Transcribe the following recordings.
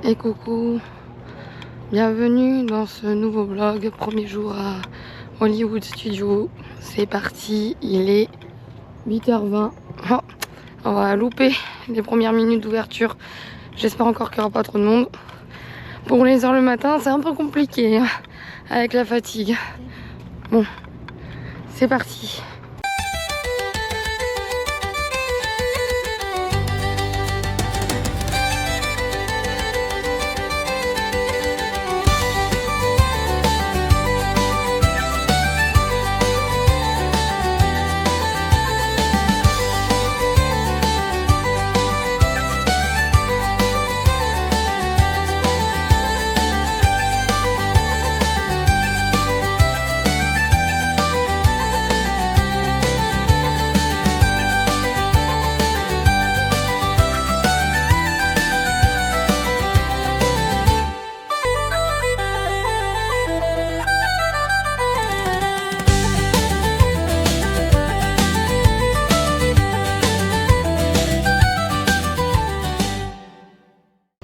Et coucou, bienvenue dans ce nouveau vlog, premier jour à Hollywood Studio. C'est parti, il est 8h20. Oh, on va louper les premières minutes d'ouverture. J'espère encore qu'il n'y aura pas trop de monde. Pour les heures le matin, c'est un peu compliqué hein, avec la fatigue. Bon, c'est parti.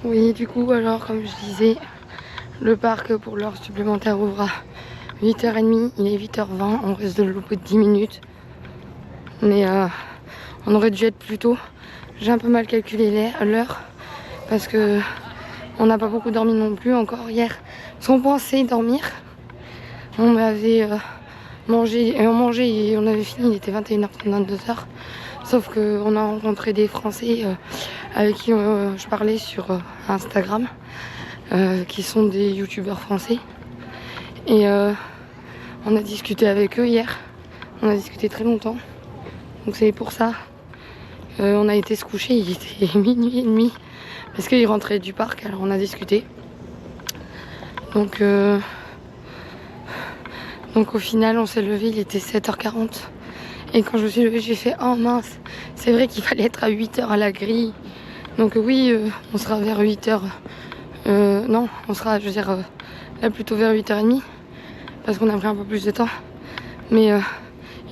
Oui, du coup, alors, comme je disais, le parc pour l'heure supplémentaire ouvre à 8h30. Il est 8h20, on reste de louper de 10 minutes. Mais on aurait dû être plus tôt. J'ai un peu mal calculé l'heure parce que on n'a pas beaucoup dormi non plus encore hier. Parce qu'on pensait dormir. On avait mangé et on avait fini, il était 21h30, 22h. Sauf qu'on a rencontré des Français avec qui je parlais sur Instagram, qui sont des youtubeurs français. Et on a discuté avec eux hier. On a discuté très longtemps. Donc c'est pour ça. On a été se coucher, il était minuit et demi. Parce qu'ils rentraient du parc, alors on a discuté. Donc au final on s'est levé, il était 7h40. Et quand je me suis levée, j'ai fait oh mince, c'est vrai qu'il fallait être à 8h à la grille. Donc oui, on sera vers 8h. Non, on sera, je veux dire, là plutôt vers 8h30. Parce qu'on a pris un peu plus de temps. Mais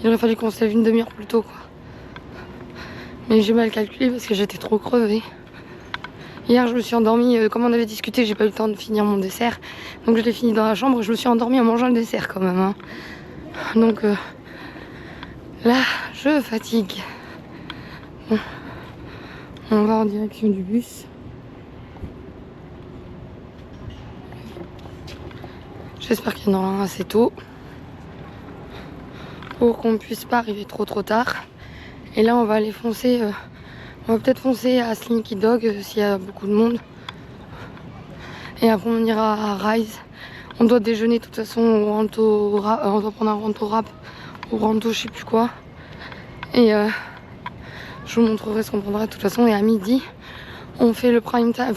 il aurait fallu qu'on se lève une demi-heure plus tôt, quoi. Mais j'ai mal calculé parce que j'étais trop crevée. Hier, je me suis endormie, comme on avait discuté, j'ai pas eu le temps de finir mon dessert. Donc je l'ai fini dans la chambre, je me suis endormie en mangeant le dessert quand même. Hein. Donc là, je fatigue. Bon. On va en direction du bus. J'espère qu'il y en aura un assez tôt. Pour qu'on ne puisse pas arriver trop tard. Et là, on va aller foncer. On va peut-être foncer à Slinky Dog s'il y a beaucoup de monde. Et après, on ira à Rise. On doit déjeuner de toute façon au Ranto Rap. On doit prendre un Ranto Rap ou Ranto je sais plus quoi. Et je vous montrerai ce qu'on prendra de toute façon. Et à midi, on fait le prime time,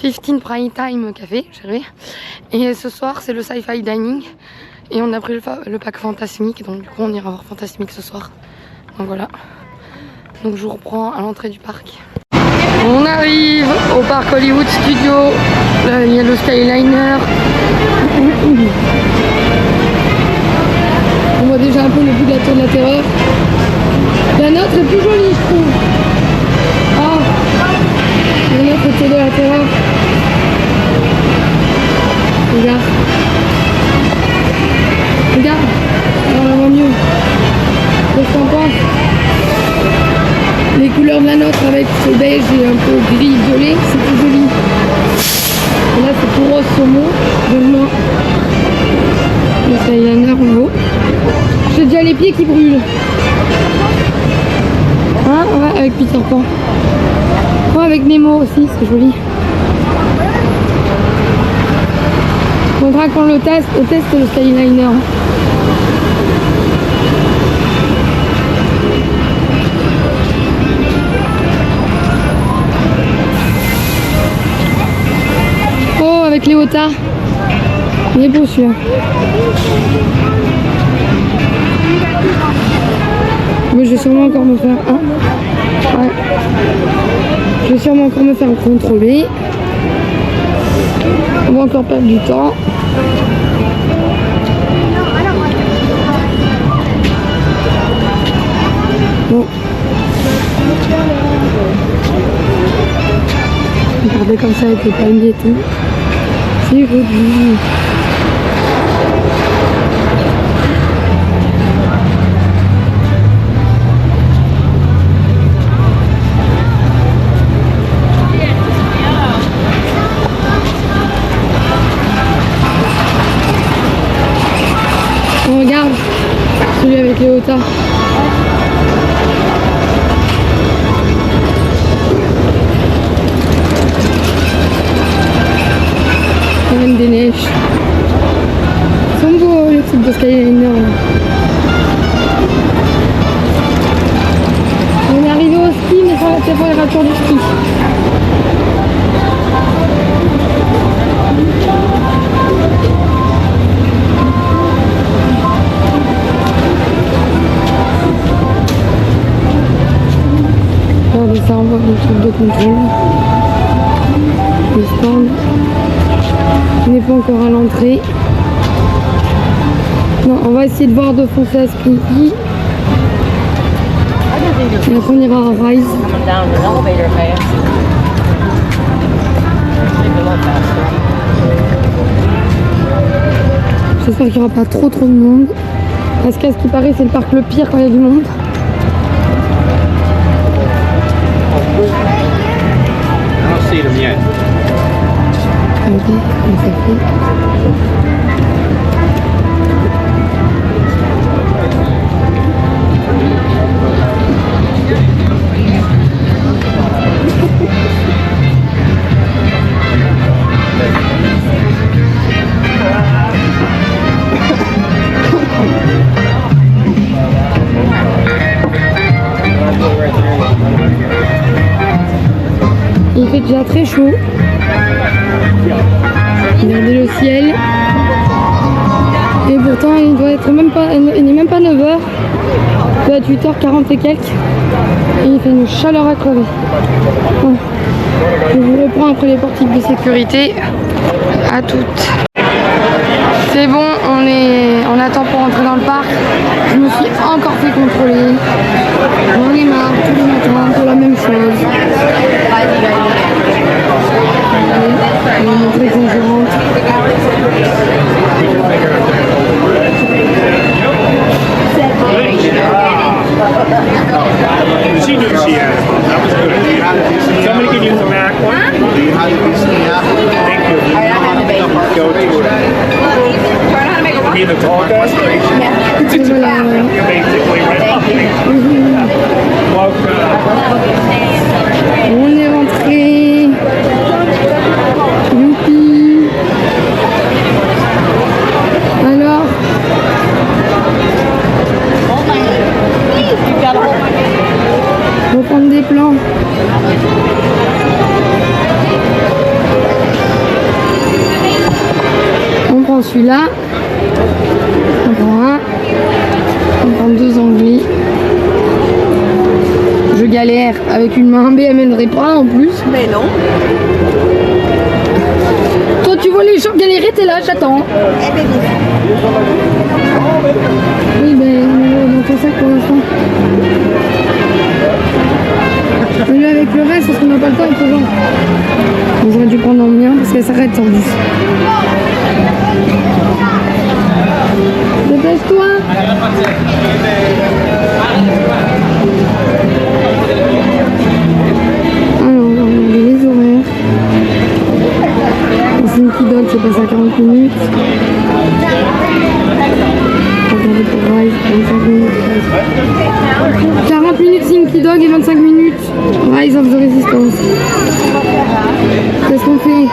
15 prime time café, j'arrive. Et ce soir, c'est le sci-fi dining. Et on a pris le pack Fantasmique. Donc du coup, on ira voir Fantasmique ce soir. Donc voilà. Donc je vous reprends à l'entrée du parc. On arrive au parc Hollywood Studio. Là, il y a le Skyliner. On voit déjà un peu le bout de la tour de la terreur. La nôtre est plus jolie, je trouve. Ah, la nôtre est tour de la terreur. Regarde. Regarde. On la voit mieux. Qu'est-ce qu'on pense? Les couleurs de la nôtre avec ce beige et un peu gris violet, c'est plus joli. Et là, c'est tout rose saumon, de loin. Le Skyliner en haut. J'ai déjà les pieds qui brûlent. Hein? Ouais, avec Peter Pan. Ouais, avec Nemo aussi, c'est joli. On faudra qu'on le teste, le Skyliner. Oh, avec les otas. Il est beau celui-là. Mais je vais sûrement encore me faire un. Ouais. Je vais sûrement encore me faire contrôler. On va encore perdre du temps. Bon. Regardez comme ça avec les palmiers et tout. C'est joli. On regarde celui avec les hauteurs. Reine des neiges. Ils sont beaux le type de Skyliner. On est arrivé au ski mais sur la température du ski. Regardez ça, on voit le truc de contrôle. Le stand. On n'est pas encore à l'entrée. Non, on va essayer de voir de foncer à Spinky. Et après on ira à Rise. J'espère qu'il n'y aura pas trop de monde. Parce qu'à ce qui paraît, c'est le parc le pire quand il y a du monde. Regardez comment ça fait. Il fait déjà très chaud. Regardez le ciel. Et pourtant il doit être même pas. Il n'est même pas 9h. Il doit être 8h40 et quelques. Et il fait une chaleur à crever. Ouais. Je vous reprends après les portiques de sécurité. À toutes. C'est bon, on attend pour entrer dans le parc. Je me suis encore fait contrôler. J'en ai marre tous les matins pour la même chose. Je vais vous montrer quand je rentre. She knew she had it. That was good. Somebody can use a Mac one. Thank you. Go to it. Be the tall guy? Yeah. Basically, right? Welcome. On est rentré. Youpi. Alors, on va prendre des plans. On prend celui-là. On prend un. On prend deux anglais. Je galère avec une main, mais elle mènerait pas en plus. Mais non. Toi tu vois les gens galérer, t'es là, j'attends. Eh ben, Oui ben on entend ça pour l'instant. Mais là avec le reste, parce qu'on n'a pas le temps, il faut voir. On aurait dû prendre en mien parce qu'elle s'arrête sans bus. Dépêche-toi. Alors, on va regarder les horaires. Le Slinky Dog, c'est passé à 40 minutes. Regardez pour Rise, 25 minutes. 40 minutes Slinky Dog et 25 minutes Rise of the Resistance. Qu'est-ce qu'on fait?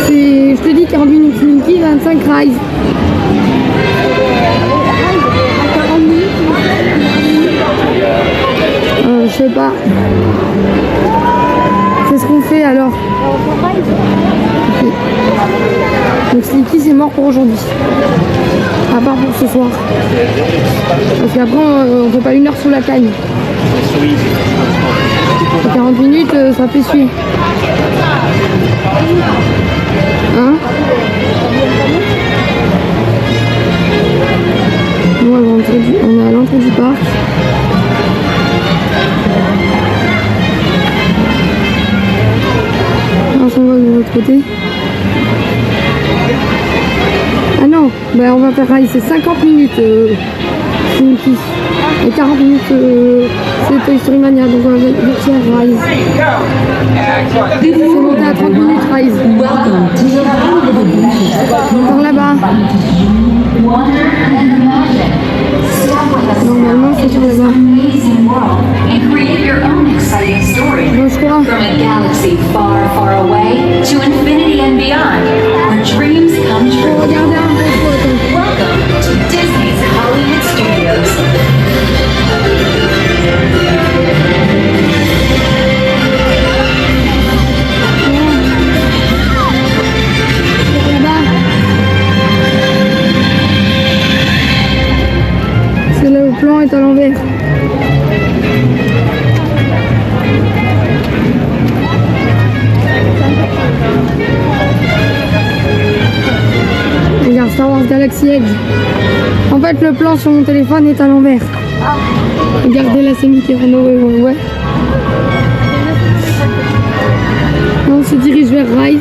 C'est, je te dis, 40 minutes Slinky, 25 Rise. Je sais pas. C'est ce qu'on fait alors. Okay. Donc Slinky c'est mort pour aujourd'hui. À part pour ce soir. Parce qu'après on fait pas une heure sous la cagne. 40 minutes ça fait suivre. Hein? Nous on est à l'entrée du parc. l'autre côté. Ah non, ben on va faire Rise, c'est 50 minutes Slinky. Et 40 minutes c'est Toy Story Mania, donc on va faire Rise. C'est monté à 30 minutes Rise. Encore là-bas. Normalement c'est sur là-bas. Bon, je crois. From a galaxy far, far away to infinity and beyond, where dreams come true. Regardez un peu. Welcome to Disney's Hollywood Studios. Là-bas. C'est là où le plan est à l'envers. Regarde, Star Wars Galaxy Edge. En fait, le plan sur mon téléphone est à l'envers. Regardez là, c'est Mickey Renault, ouais. On se dirige vers Rise.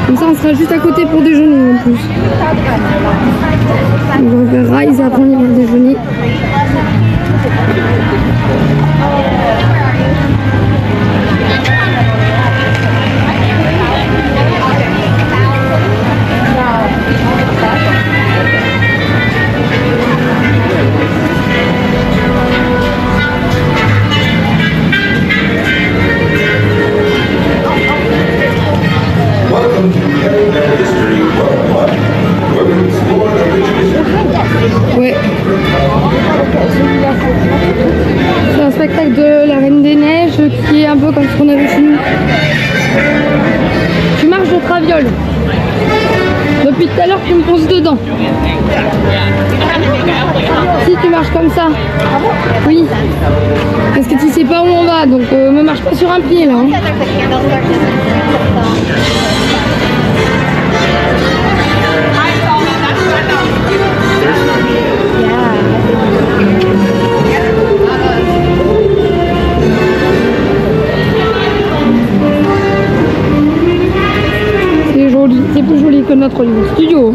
Comme ça, on sera juste à côté pour déjeuner en plus. On va vers Rise et après on ira déjeuner. Welcome to Canada History Worldwide, where we explore the Ouais. C'est un spectacle de la Reine des Neiges qui est un peu comme ce qu'on avait chez nous. Tu marches de traviole. Depuis tout à l'heure, tu me poses dedans. Si tu marches comme ça. Oui. Parce que tu sais pas où on va, donc me marche pas sur un pied là. Hein. C'est joli, c'est plus joli que notre studio.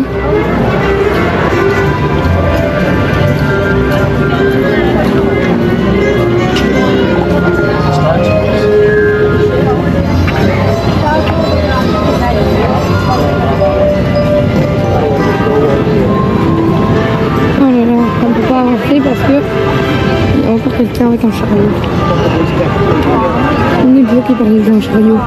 Oh là là, on ne peut pas avancer parce que il y a encore quelqu'un avec un chariot. On est bloqué par les gens chariot.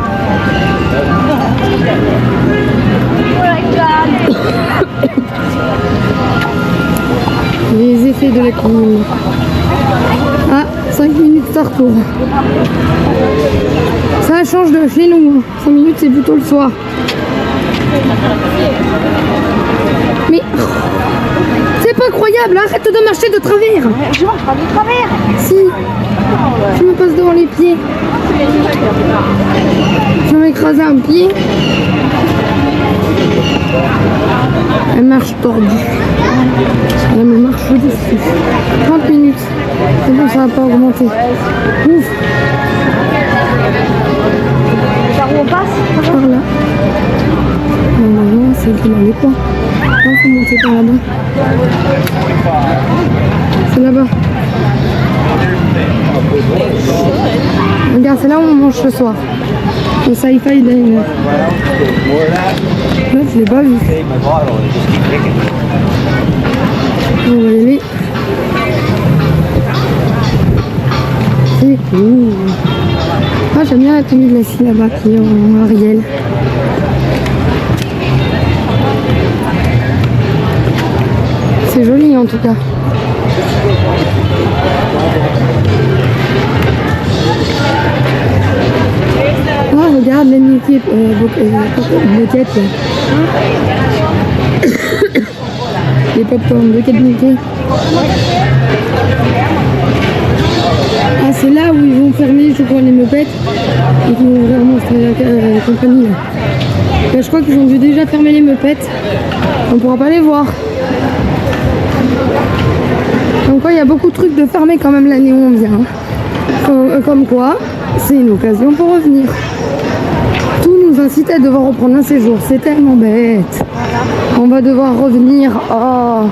Les effets de la clim. Ah, 5 minutes de retour. Ça change de chez nous. 5 minutes, c'est plutôt le soir. Mais c'est pas croyable, arrête de marcher de travers. Je marche pas de travers. Si, tu me passes devant les pieds. Je vais m'écraser un pied. Elle marche tordue. Elle me marche dessus. 30 minutes. C'est bon, ça va pas augmenter. Ouf. Par où on passe? Par là. Normalement, c'est dans les coins. Non, faut monter par là-bas. C'est là-bas. Regarde, c'est là où on mange ce soir. Le Sci-Fi Diner. Là, je l'ai pas vu. On va y aller. C'est cool. Ah, j'aime bien la tenue de la fille là-bas qui est en Ariel. C'est joli en tout cas. Ah, regarde les Mickey moquettes là. Les popcorn, moquettes Mickey. Ah, c'est là où ils vont fermer, je crois, les mopettes et qu'ils vont ouvrir Monstre et la compagnie. Là. Là, je crois qu'ils ont dû déjà fermer les mopettes. On pourra pas les voir. Comme quoi, il y a beaucoup de trucs de fermer quand même l'année où on vient. Comme quoi, c'est une occasion pour revenir. Tout nous incite à devoir reprendre un séjour. C'est tellement bête. On va devoir revenir. Oh,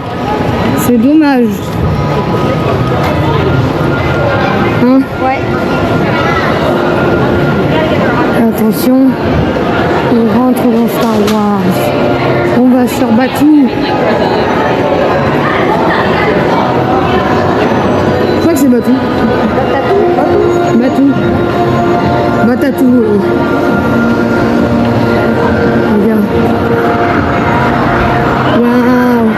c'est dommage. Hein? Ouais. Attention, on rentre dans Star Wars. On va sur Batuu. Je crois que c'est Batuu. Batuu. Batatou. Regarde. Waouh.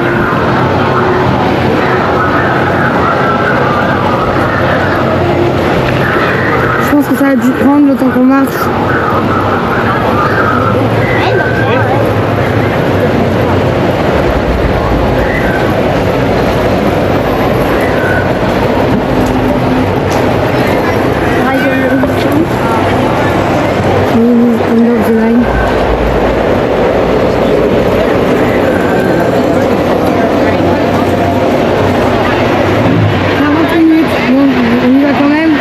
Je pense que ça a dû prendre le temps qu'on marche. End of the line. 40 minutes. Bon, on y va quand même.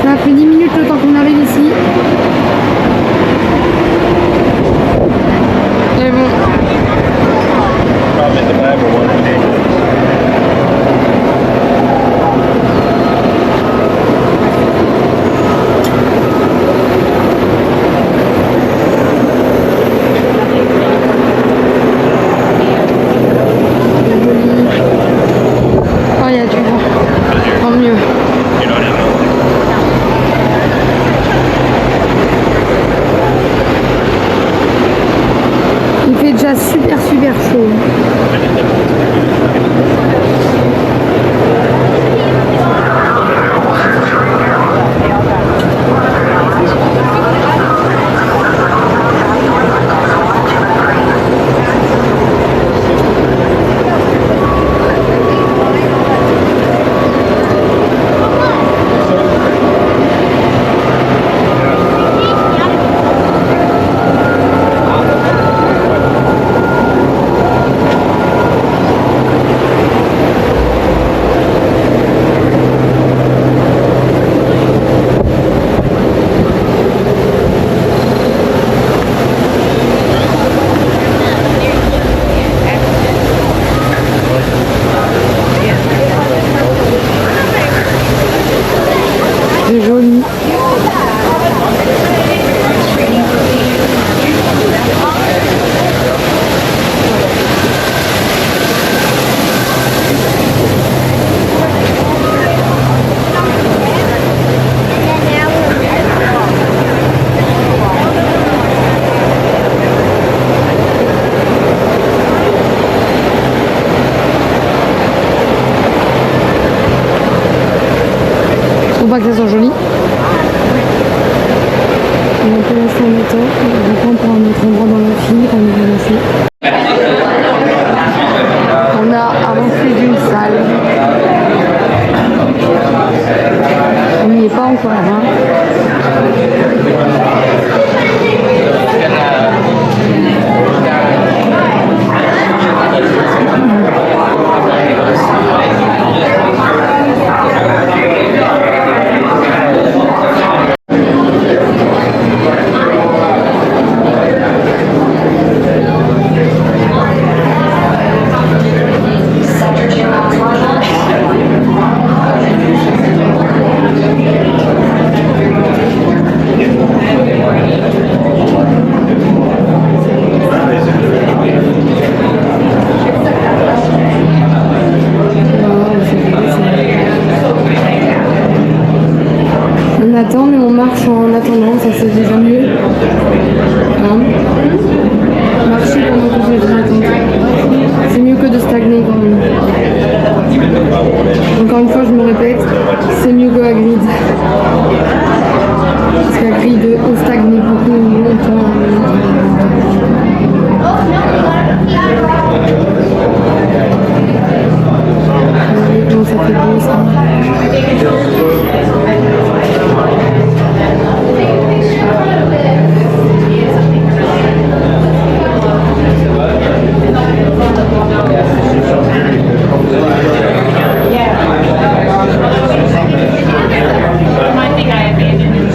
Ça a pris 10 minutes le temps qu'on arrive ici. Et bon. Oh, il y a du vent. Tant mieux. Il fait déjà super chaud. C'est joli. Faut pas que ça soit joli. On peut laisser en état. On prend pour un autre endroit dans la file quand on est lancé. On a avancé d'une salle. On n'y est pas encore, hein. On attend, mais on marche en attendant, ça c'est déjà mieux. Hein? Marcher pendant que je vais attendre. C'est mieux que de stagner quand même. Encore une fois, je me répète, c'est mieux que Hagrid. Parce qu'Hagrid, on stagne beaucoup longtemps. Comment ça fait beau ça. I think I abandoned it.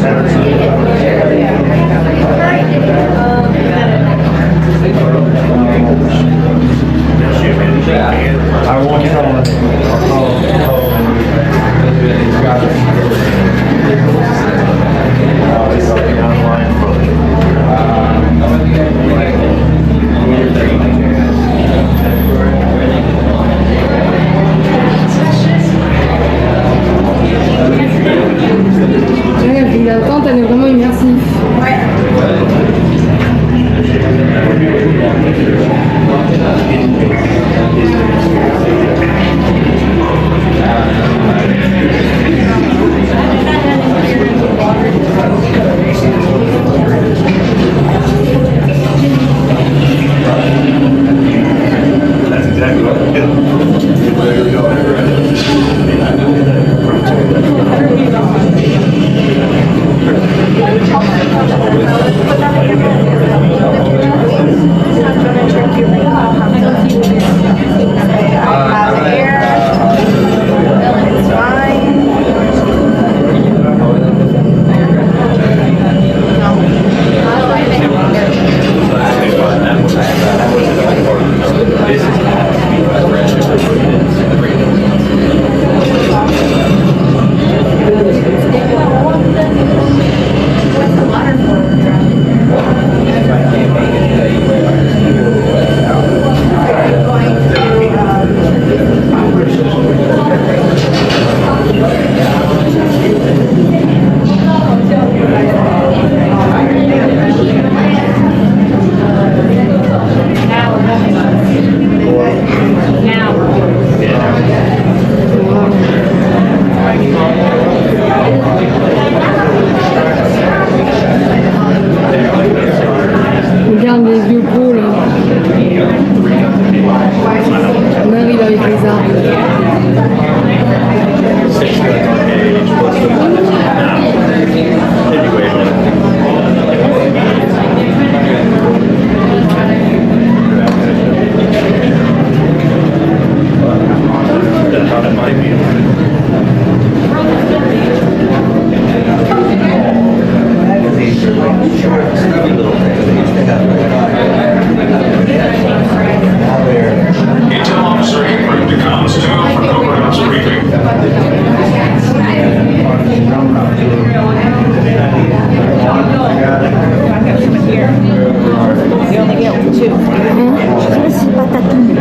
Je sais pas si c'est pas Tatooine.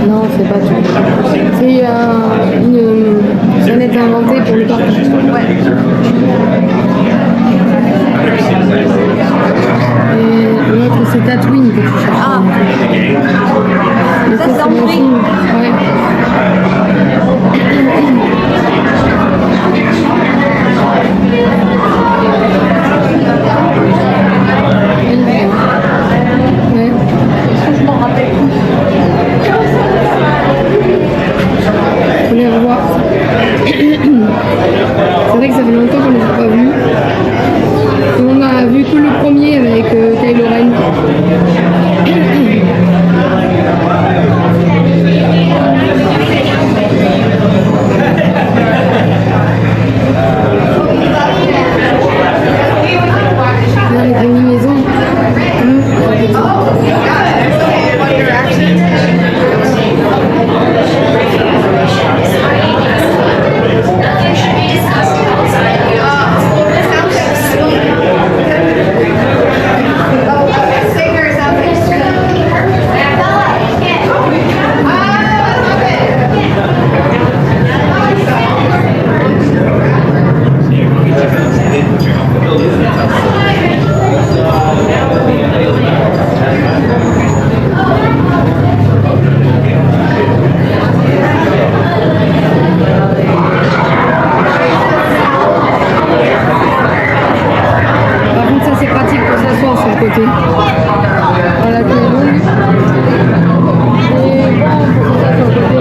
Non, c'est pas tout. C'est une planète inventée pour le parc. Et l'autre, c'est Tatooine que tu cherches. Ah. Mais Ça, ça, c'est c'est en mon gris. film. Ouais. Ouais. Je m'en rappelle plus. Faut les revoir. C'est vrai que ça fait longtemps qu'on les a pas vus. Et on a vu que le premier avec Kylo Ren. Là, les combinaisons. Par contre, ça c'est pratique pour s'asseoir sur le côté. Voilà, la queue est longue. Et bon, pour ça sur le côté.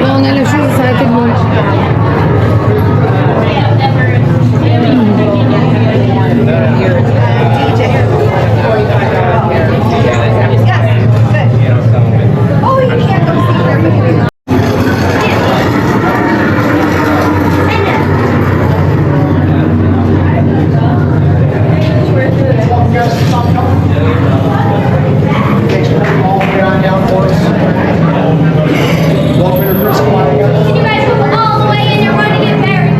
Là, on a la chose de s'arrêter devant. Can you guys move all the way in? You're going to get very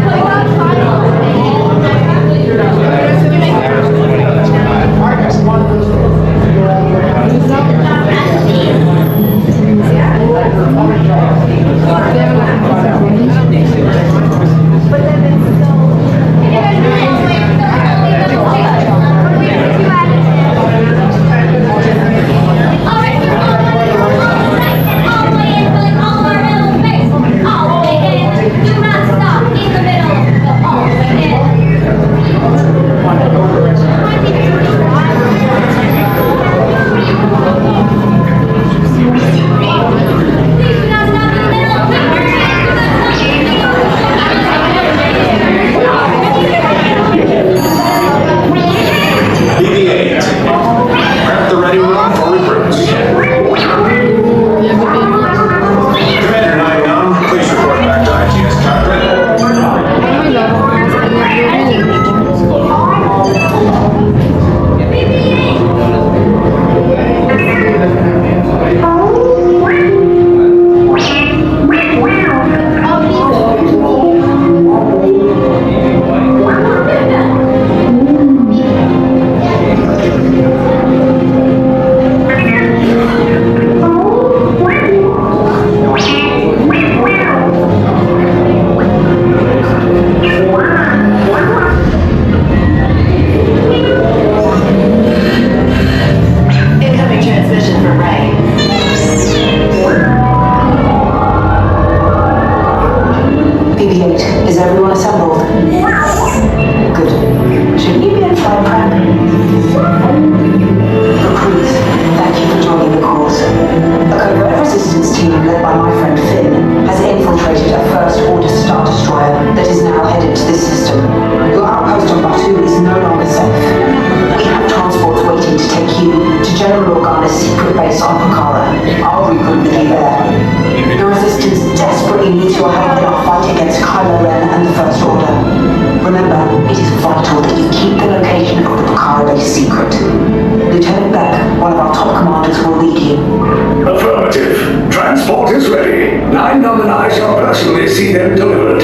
Affirmative. Transport is ready. 9 Random and I shall personally see them delivered.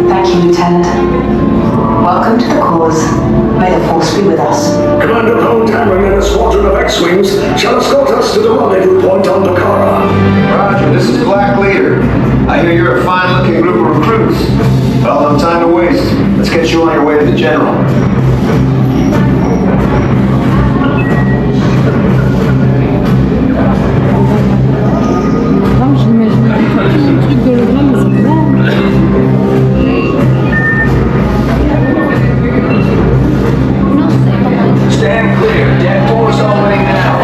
Thank you, Lieutenant. Welcome to the cause. May the Force be with us. Commander Poe Dameron and a squadron of X-Wings shall escort us to the rendezvous point on Bakara. Roger, this is Black Leader. I hear you're a fine-looking group of recruits. Well, no time to waste. Let's get you on your way to the General. Non, j'imagine un truc d'hologramme, mais c'est grand. Stand clear. Dead doors opening now.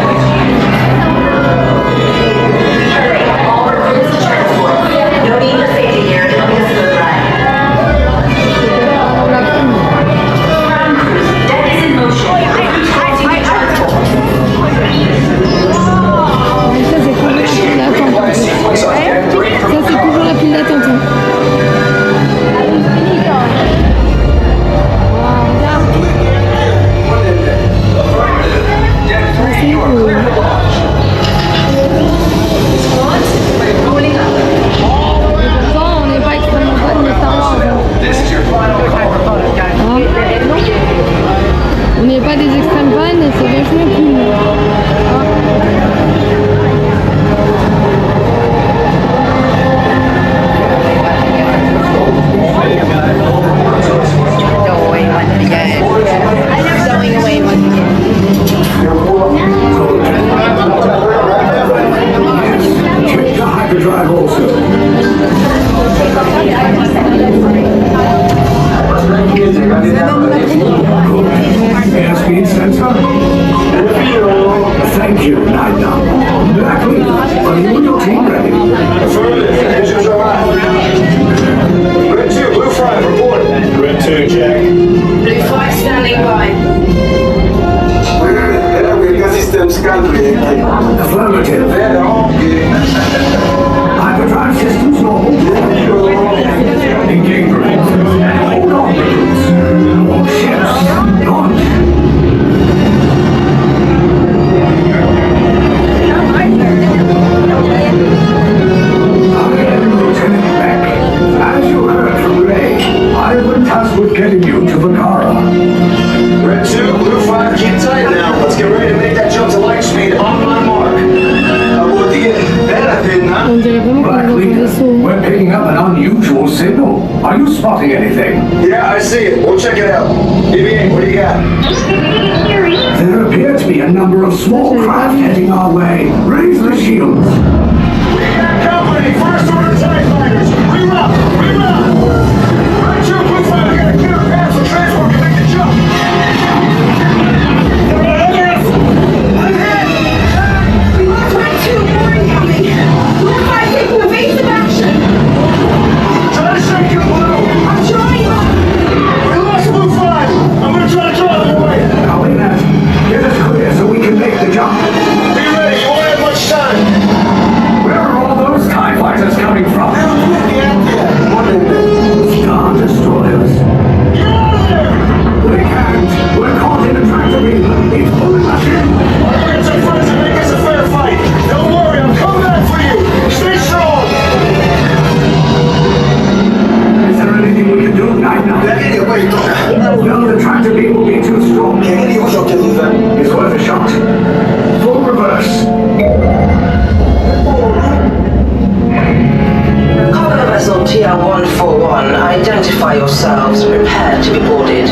No need for safety here. This is the ride. Ground crews, deck is in motion. Continue transport. Mais ça, c'est toujours la pile d'attente. Ça, c'est toujours la pile d'attente. Pourtant, on n'est pas extrêmement fan de Star Wars. On n'est pas des extrêmes fans et c'est vachement cool. Check the hyperdrive also. Airspeed sensor. Thank you, Night Owl. Black Leader, are you and your team ready? Affirmative. Engines are on. Red 2, Blue 5, report. Red 2, Jack. Blue 5 standing by. Affirmative. Hyperdrive systems normal. Engage grid. Hold on, recruits. All ships, launch. I am Lieutenant Beck. As you heard from Ray, I have been tasked with getting you to Bakara. Red 2, Blue 5, keep tight now. Let's get ready to make that jump to light speed on my mark. On dirait vraiment qu'on est Black dans un Leader, vaisseau. we're picking up an unusual signal. Are you spotting anything? Yeah, I see it. We'll check it out. BB-8, what do you got? There appear to be a number of small craft heading our way. Raise the shields. We got company. First order TIE fighters. Reroute. Reroute. Red 2, Blue 5, I got a clear path for transport. Can make the jump. I'm hit. Try to shake your blue. We lost Blue 5. I'm gonna try to draw them away. Now, wait a minute. Get us clear so we can make the jump. Be ready. You won't have much time. Where are all those TIE fighters coming from? Star Destroyers. Get out of there. We can't. We're caught in a tractor beam. It's pulling us in. Our friends are friends and make this a fair fight. Don't worry. I'm coming back for you. Stay strong. Is there anything we can do? Night now. No, the tractor beam will be too strong. It's worth a shot. Full reverse. Cargo vessel TR-141, identify yourselves. Prepare to be boarded.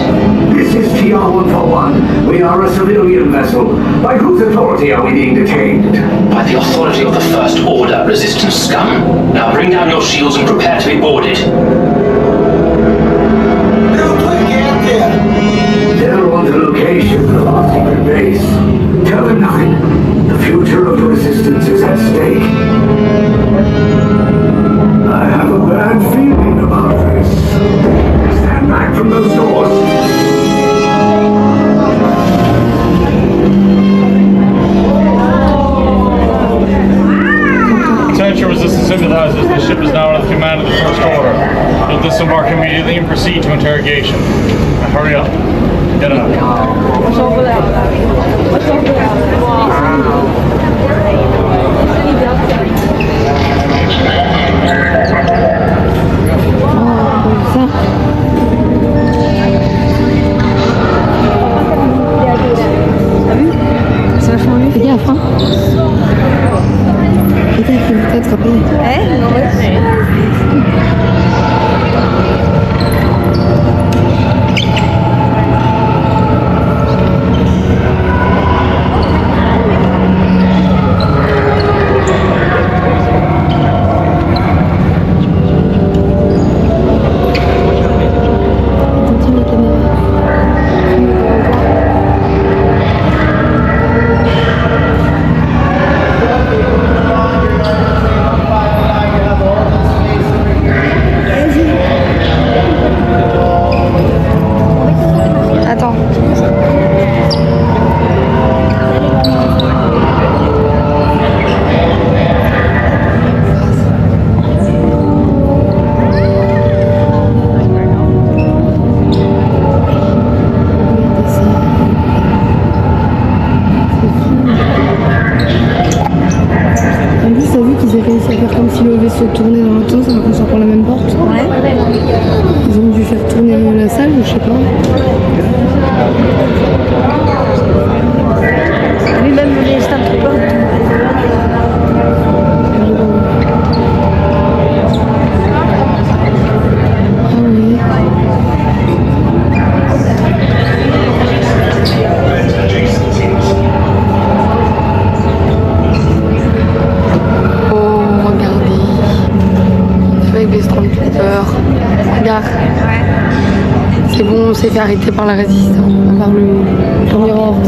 This is TR-141. We are a civilian vessel. By whose authority are we being detained? By the authority of the First Order, resistance scum. Now bring down your shields and prepare to be boarded. They're on the location of our secret base. Tell them nothing. The future of the resistance is at stake. I have a bad feeling about this. Stand back from those doors. Attention resistance sympathizers, the ship is now under the command of the First Order. You'll disembark immediately and proceed to interrogation. Now hurry up. Get up. se tourner dans l'autre sens alors qu'on sort par la même porte. Ouais. Ils ont dû faire tourner la salle ou je sais pas. Oui, même les Stormtroopers. Ah oui. Oh, regardez. Avec des Stormtroopers. Regarde. C'est bon, on s'est fait arrêter par la résistance, par le premier ordre.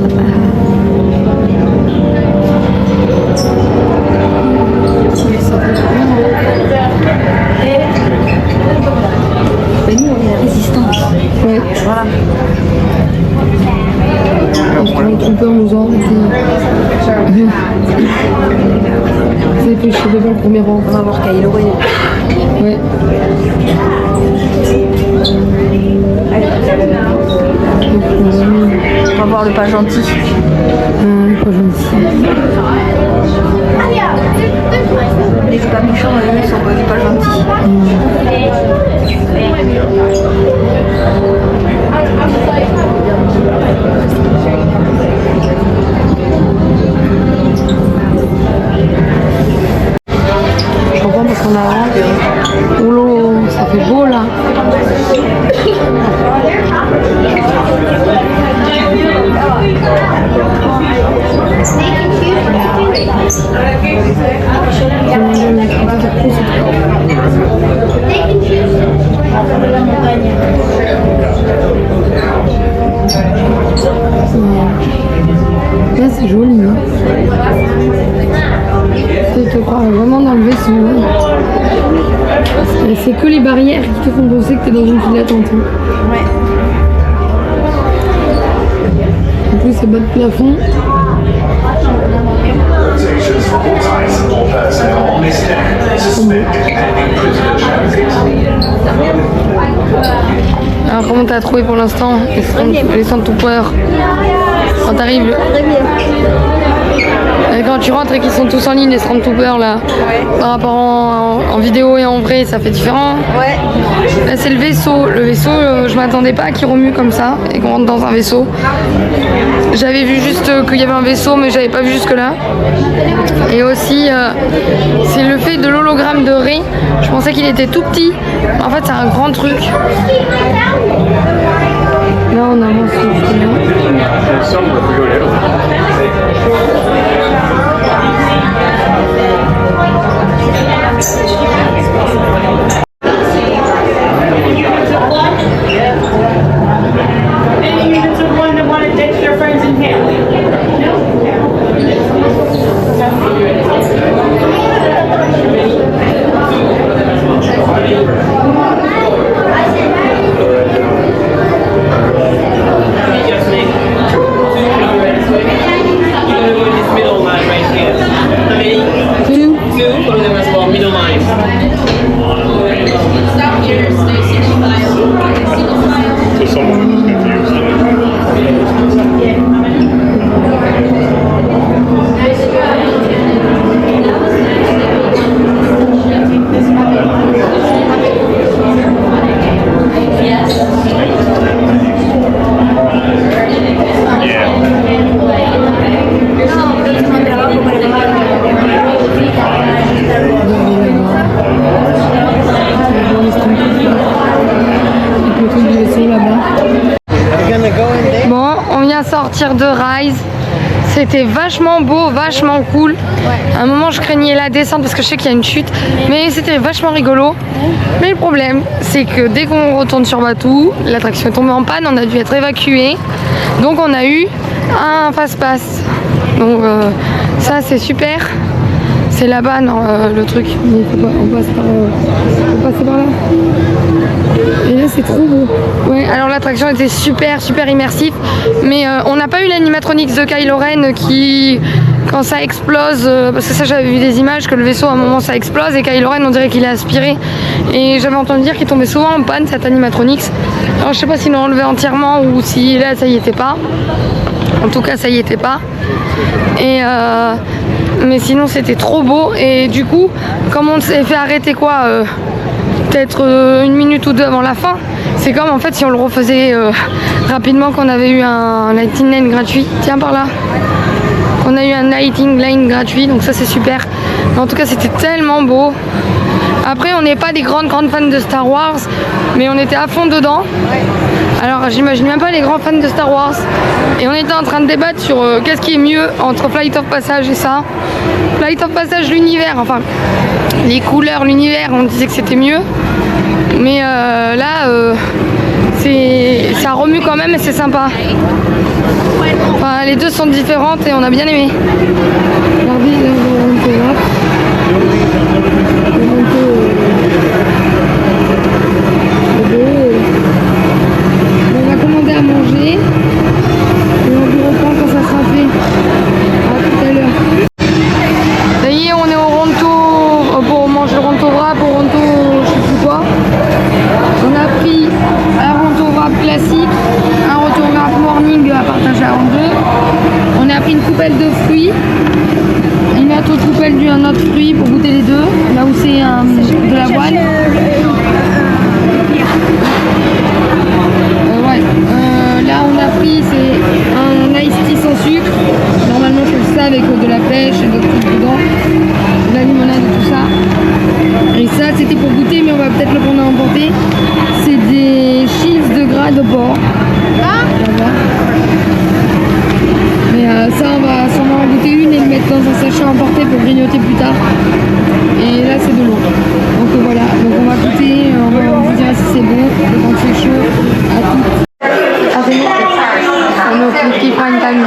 Mais nous, on est la résistance. Ouais. Voilà. Les Stormtroopers nous ont arrêtés. C'est fait chier devant le premier ordre. On va voir Kylo Ren. Ouais. On va voir le pas gentil. Pas gentil. Les pas méchants, ils sont pas gentils. Je comprends parce qu'on a... Oulou, ça fait beau là. Là c'est joli. Hein. Tu te crois vraiment dans le vaisseau. Et c'est que les barrières qui te font penser que t'es dans une file d'attente. Hein. Ouais. En plus c'est bas de plafond. Quotations for all types and all personnel on this deck. Suspended pending prisoner charges. Alors comment t'as trouvé pour l'instant les Stormtroopers quand t'arrives? Très bien. Et quand tu rentres et qu'ils sont tous en ligne les Stormtroopers là, Ouais. par rapport en vidéo et en vrai ça fait différent. Ouais. Là c'est le vaisseau. Le vaisseau je m'attendais pas à qu'il remue comme ça et qu'on rentre dans un vaisseau. J'avais vu juste qu'il y avait un vaisseau mais j'avais pas vu jusque là. Et aussi c'est le fait de l'hologramme de Rey. Je pensais qu'il était tout petit. En fait c'est un grand truc. Là on avance sur le Bon, on vient sortir de Rise. C'était vachement beau, vachement cool. À un moment, je craignais la descente parce que je sais qu'il y a une chute. Mais c'était vachement rigolo. Mais le problème, c'est que dès qu'on retourne sur Batuu, l'attraction est tombée en panne. On a dû être évacué. Donc, on a eu un fast-pass. Donc, ça, c'est super. C'est là-bas, non, le truc. Mais faut pas, on passe par, faut passer par là. Et là, c'est trop beau. Ouais, alors l'attraction était super, super immersif. Mais on n'a pas eu l'animatronics de Kylo Ren qui, quand ça explose, parce que ça, j'avais vu des images que le vaisseau, à un moment, ça explose. Et Kylo Ren, on dirait qu'il est aspiré. Et j'avais entendu dire qu'il tombait souvent en panne, cet animatronics. Alors, je sais pas s'ils l'ont enlevé entièrement ou si là, ça y était pas. En tout cas, ça y était pas. Et Mais sinon c'était trop beau et du coup comme on s'est fait arrêter quoi peut-être 1 minute ou 2 avant la fin, c'est comme en fait si on le refaisait rapidement qu'on avait eu un lighting line gratuit. Tiens par là. On a eu un lighting line gratuit donc ça c'est super. Mais en tout cas c'était tellement beau. Après on n'est pas des grandes fans de Star Wars mais on était à fond dedans. Alors j'imagine même pas les grands fans de Star Wars. Et on était en train de débattre sur qu'est-ce qui est mieux entre Flight of Passage et ça. Flight of Passage l'univers, enfin les couleurs, l'univers, on disait que c'était mieux. Mais là ça remue quand même et c'est sympa. Enfin les deux sont différentes et on a bien aimé. Regardez là on peut voir. On va commander à manger et on vous reprend quand ça sera fait. À tout à l'heure. Ça y est, on est au Ronto pour manger le Ronto Wrap, au Ronto je sais plus quoi. On a pris un Ronto Wrap classique, un Ronto Wrap morning à partager en 2. On a pris une coupelle de fruits, une autre coupelle d'un autre fruit pour goûter les deux, là où c'est de l'avoine. Là on a pris c'est un iced tea sans sucre. Normalement je fais ça avec de la pêche et d'autres trucs dedans, de la limonade et tout ça. Et ça c'était pour goûter mais on va peut-être le prendre à emporter. C'est des cheese de gras de porc. Mais ça on va sûrement en goûter une et le mettre dans un sachet à emporter pour grignoter plus tard. Et là c'est de l'eau. Donc voilà, donc on va goûter, on va vous dire si c'est bon, quand c'est chaud, à tout. On a pris prime time.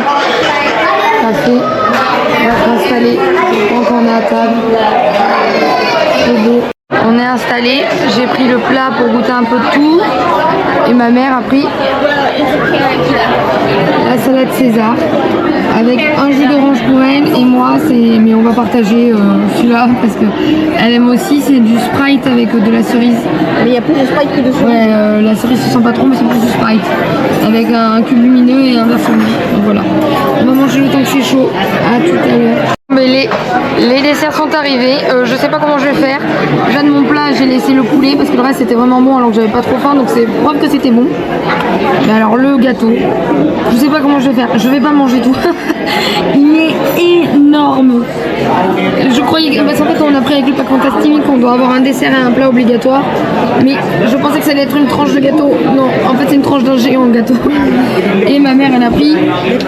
Café. On va s'installer. Donc on est à table. C'est beau. On est installé. J'ai pris le plat pour goûter un peu de tout. Et ma mère a pris la salade César avec un jus d'orange pour elle et moi mais on va partager celui-là parce que elle aime aussi, c'est du Sprite avec de la cerise. Mais il y a plus de Sprite que de cerise. Ouais, la cerise se sent pas trop mais c'est plus du Sprite avec un cube lumineux et un verre sombre. Donc voilà, on va manger le temps que c'est chaud. À tout à l'heure. Mais les desserts sont arrivés, je sais pas comment je vais faire. Déjà de mon plat j'ai laissé le poulet parce que le reste c'était vraiment bon alors que j'avais pas trop faim donc c'est preuve que c'était bon. Mais alors le gâteau, je sais pas comment je vais faire, je vais pas manger tout. Il est énorme. Je croyais que, parce qu'en fait on a pris avec le pack fantastique qu'on doit avoir un dessert et un plat obligatoire. Mais je pensais que ça allait être une tranche de gâteau. Non, en fait c'est une tranche d'un géant de gâteau. Et ma mère elle a pris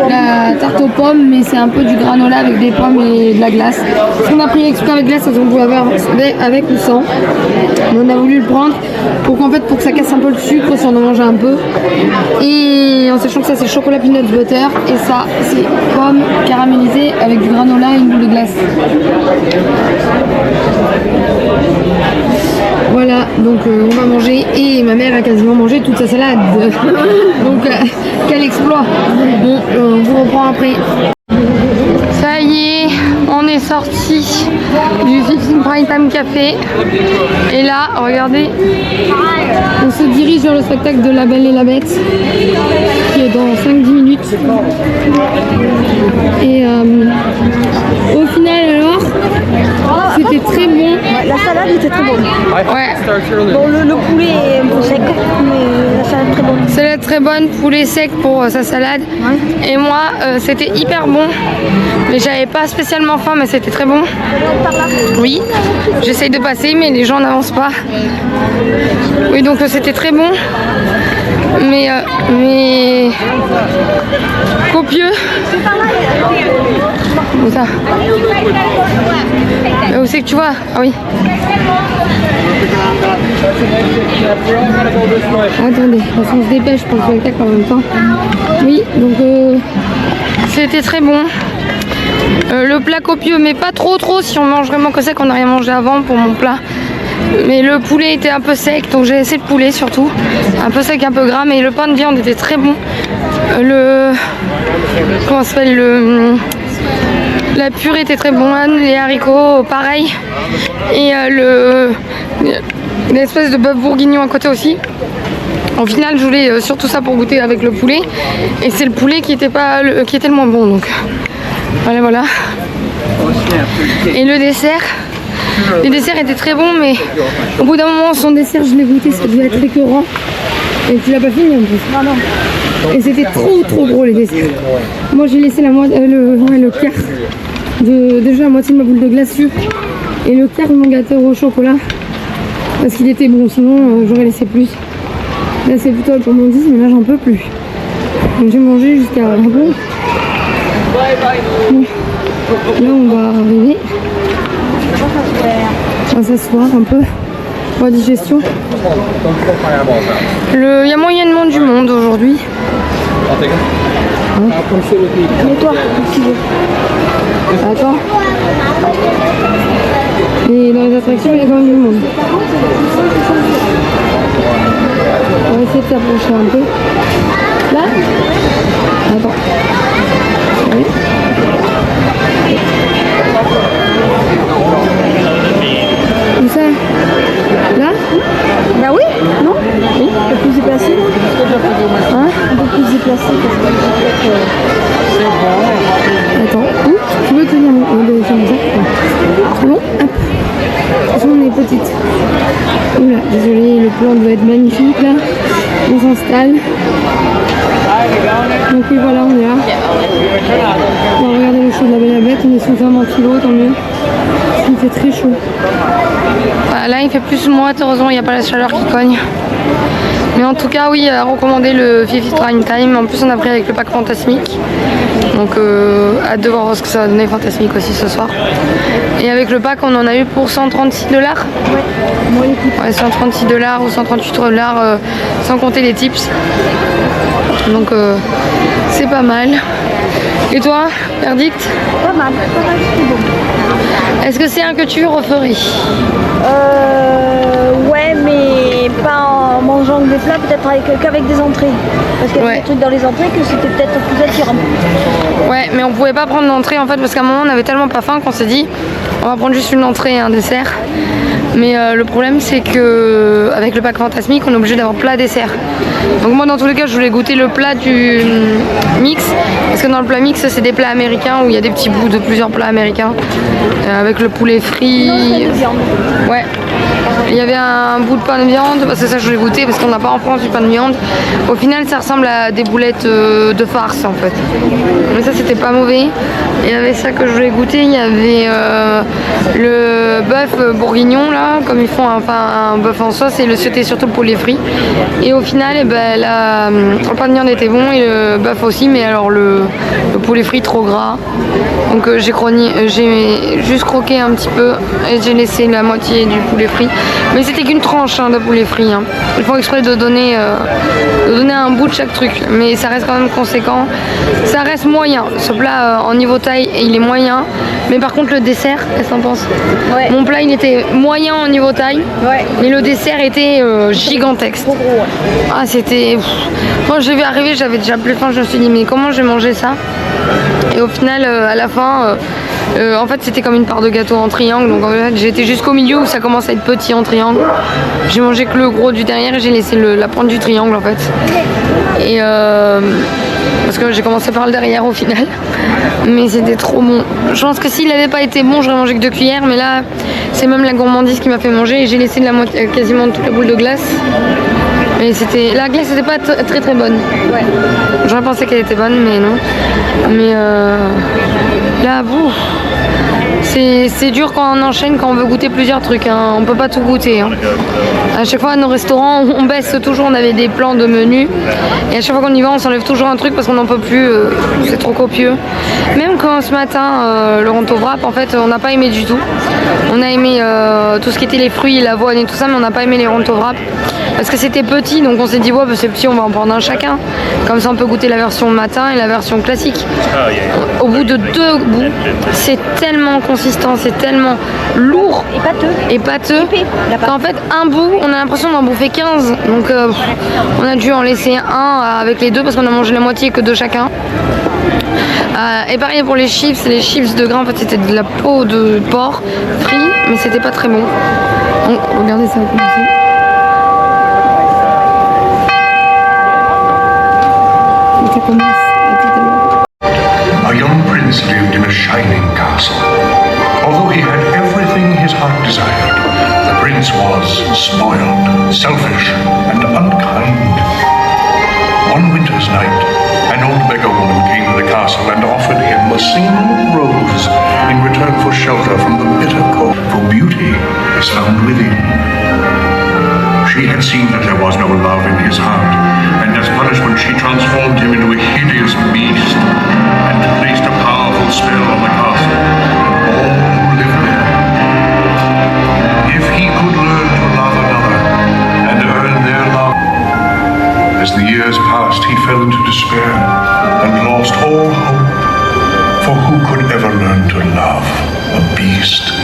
la tarte aux pommes mais c'est un peu du granola avec des pommes et de la glace. Ce qu'on a pris exprès avec glace, parce qu'on pouvait avoir avec ou sans. Mais on a voulu le prendre pour qu'en fait pour que ça casse un peu le sucre si on en mangeait un peu. Et en sachant que ça c'est chocolat peanut butter et ça c'est pommes caramélisées avec du granola et une boule de glace. Voilà, donc on va manger et ma mère a quasiment mangé toute sa salade. Donc quel exploit. Bon, on vous reprend après. Ça y est, on est sorti du Fixing Prime Time Café. Et là, regardez, on se dirige vers le spectacle de La Belle et la Bête qui est dans 5-10 minutes. Et au final alors, c'était très bon. La salade était très bonne. Ouais. Bon, le poulet est un peu sec, mais la salade très bonne. Salade très bonne, poulet sec pour sa salade. Ouais. Et moi, c'était hyper bon. Mais j'avais pas spécialement faim, mais c'était très bon. Oui, j'essaye de passer, mais les gens n'avancent pas. Oui, donc c'était très bon. Mais copieux. Où ça? Où c'est que tu vois? Ah oui. Attendez, on se dépêche pour le spectacle en même temps. Oui, donc c'était très bon. Le plat copieux, mais pas trop si on mange vraiment que ça qu'on n'a rien mangé avant pour mon plat. Mais le poulet était un peu sec, donc j'ai essayé le poulet surtout. Un peu sec, un peu gras, mais le pain de viande était très bon. Comment ça s'appelle la purée était très bonne, les haricots pareil. Et l'espèce de bœuf bourguignon à côté aussi. Au final, je voulais surtout ça pour goûter avec le poulet. Et c'est le poulet qui était le moins bon, donc voilà. Et le dessert, les desserts étaient très bons, mais au bout d'un moment, son dessert, je l'ai goûté, ça devait être écœurant. Et tu l'as pas fini en plus. Et c'était trop gros les desserts. Moi j'ai laissé le quart déjà la moitié de ma boule de glace sûre et le quart de mon gâteau au chocolat parce qu'il était bon, sinon j'aurais laissé plus. Là c'est plutôt pour mon 10, mais là j'en peux plus. Donc j'ai mangé jusqu'à un bon. Là on va arriver. On va s'asseoir un peu pour la digestion. Il y a moyennement du monde aujourd'hui. Mais toi, qui veux? Attends. Et dans les attractions, il y a quand même du monde. On va essayer de s'approcher un peu. Là? Attends. Oui. Où ça? Là? Bah oui, non? Oui, un peu plus déplacé. Hein? Un peu plus déplacé parce que Attends. Ouh, tu veux tenir mon comme ça? C'est bon? Hop. De toute façon, on est petite. Oula, désolé, le plan doit être magnifique là. On s'installe. Donc oui, voilà, on est là. On va regarder le show de la Belle et la Bête. On est sous un ventilo, tant mieux. Il fait très chaud. Voilà, là, il fait plus moite. Heureusement, il n'y a pas la chaleur qui cogne. Mais en tout cas, oui, recommander le Fifi Prime Time. En plus, on a pris avec le pack Fantasmique. Donc, hâte de voir ce que ça va donner Fantasmique aussi ce soir. Et avec le pack, on en a eu pour 136 $. Ouais, 136 $ ou 138 $, sans compter les tips. Donc, c'est pas mal. Et toi, verdict? pas mal, c'est bon. Est-ce que c'est un que tu referais? Ouais, mais pas en mangeant des plats, peut-être qu'avec des entrées. Parce qu'il y a des trucs dans les entrées que c'était peut-être plus attirant. Ouais, mais on pouvait pas prendre l'entrée en fait, parce qu'à un moment on avait tellement pas faim qu'on s'est dit on va prendre juste une entrée et un dessert. Mais le problème c'est que avec le pack Fantasmique on est obligé d'avoir plat dessert. Donc moi dans tous les cas je voulais goûter le plat du mix, parce que dans le plat mix c'est des plats américains où il y a des petits bouts de plusieurs plats américains avec le poulet frit. Ouais. Il y avait un bout de pain de viande, parce que ça je voulais goûter parce qu'on n'a pas en France du pain de viande. Au final ça ressemble à des boulettes de farce en fait. Mais ça c'était pas mauvais. Il y avait ça que je voulais goûter, il y avait le bœuf bourguignon là, comme ils font un bœuf en sauce, et c'était surtout le poulet frit. Et au final le pain de viande était bon et le bœuf aussi, mais alors le poulet frit trop gras. Donc j'ai juste croqué un petit peu et j'ai laissé la moitié du poulet frit. Mais c'était qu'une tranche de poulet frit. Hein. Ils font exprès de donner un bout de chaque truc. Mais ça reste quand même conséquent. Ça reste moyen. Ce plat en niveau taille, il est moyen. Mais par contre le dessert, qu'est-ce que t'en penses? Ouais. Mon plat il était moyen en niveau taille. Ouais. Mais le dessert était gigantesque. Ah c'était... Quand je l'ai vu arriver, j'avais déjà plus faim. Je me suis dit mais comment je vais manger ça? Et au final à la fin... en fait c'était comme une part de gâteau en triangle, donc en fait j'étais jusqu'au milieu où ça commence à être petit en triangle. J'ai mangé que le gros du derrière et j'ai laissé la pointe du triangle en fait. Et parce que j'ai commencé par le derrière au final. Mais c'était trop bon. Je pense que s'il n'avait pas été bon, j'aurais mangé que 2 cuillères, mais là c'est même la gourmandise qui m'a fait manger et j'ai laissé quasiment toute la boule de glace. Et la glace n'était pas très très bonne. Ouais. J'aurais pensé qu'elle était bonne, mais non. Mais là, c'est dur quand on enchaîne, quand on veut goûter plusieurs trucs. Hein. On peut pas tout goûter. Hein. À chaque fois à nos restaurants, on baisse toujours. On avait des plans de menus. Et à chaque fois qu'on y va, on s'enlève toujours un truc parce qu'on n'en peut plus. C'est trop copieux. Même quand ce matin, le ronto wrap, en fait, on n'a pas aimé du tout. On a aimé tout ce qui était les fruits, l'avoine et tout ça, mais on n'a pas aimé les ronto wrap. Parce que c'était petit, donc on s'est dit, ouais, bah, c'est petit, on va en prendre un chacun. Comme ça, on peut goûter la version matin et la version classique. Au bout de 2 bouts, c'est tellement consistant, c'est tellement lourd et pâteux. En fait, un bout, on a l'impression d'en bouffer 15. Donc, on a dû en laisser un avec les deux parce qu'on a mangé la moitié que de chacun. Et pareil pour les chips de grains, en fait, c'était de la peau de porc frit, mais c'était pas très bon. Donc, regardez ça a commencé. A young prince prince lived in a shining castle. Although he had everything his heart desired, the prince was spoiled, selfish, and unkind. One winter's night, an old beggar woman came to the castle and offered him a single rose in return for shelter from the bitter cold. For beauty is found within. She had seen that there was no love in his heart, and as punishment she transformed him into a hideous beast and placed a powerful spell on the castle and all who lived there. If he could learn to love another and earn their love. As the years passed, he fell into despair and lost all hope, for who could ever learn to love a beast?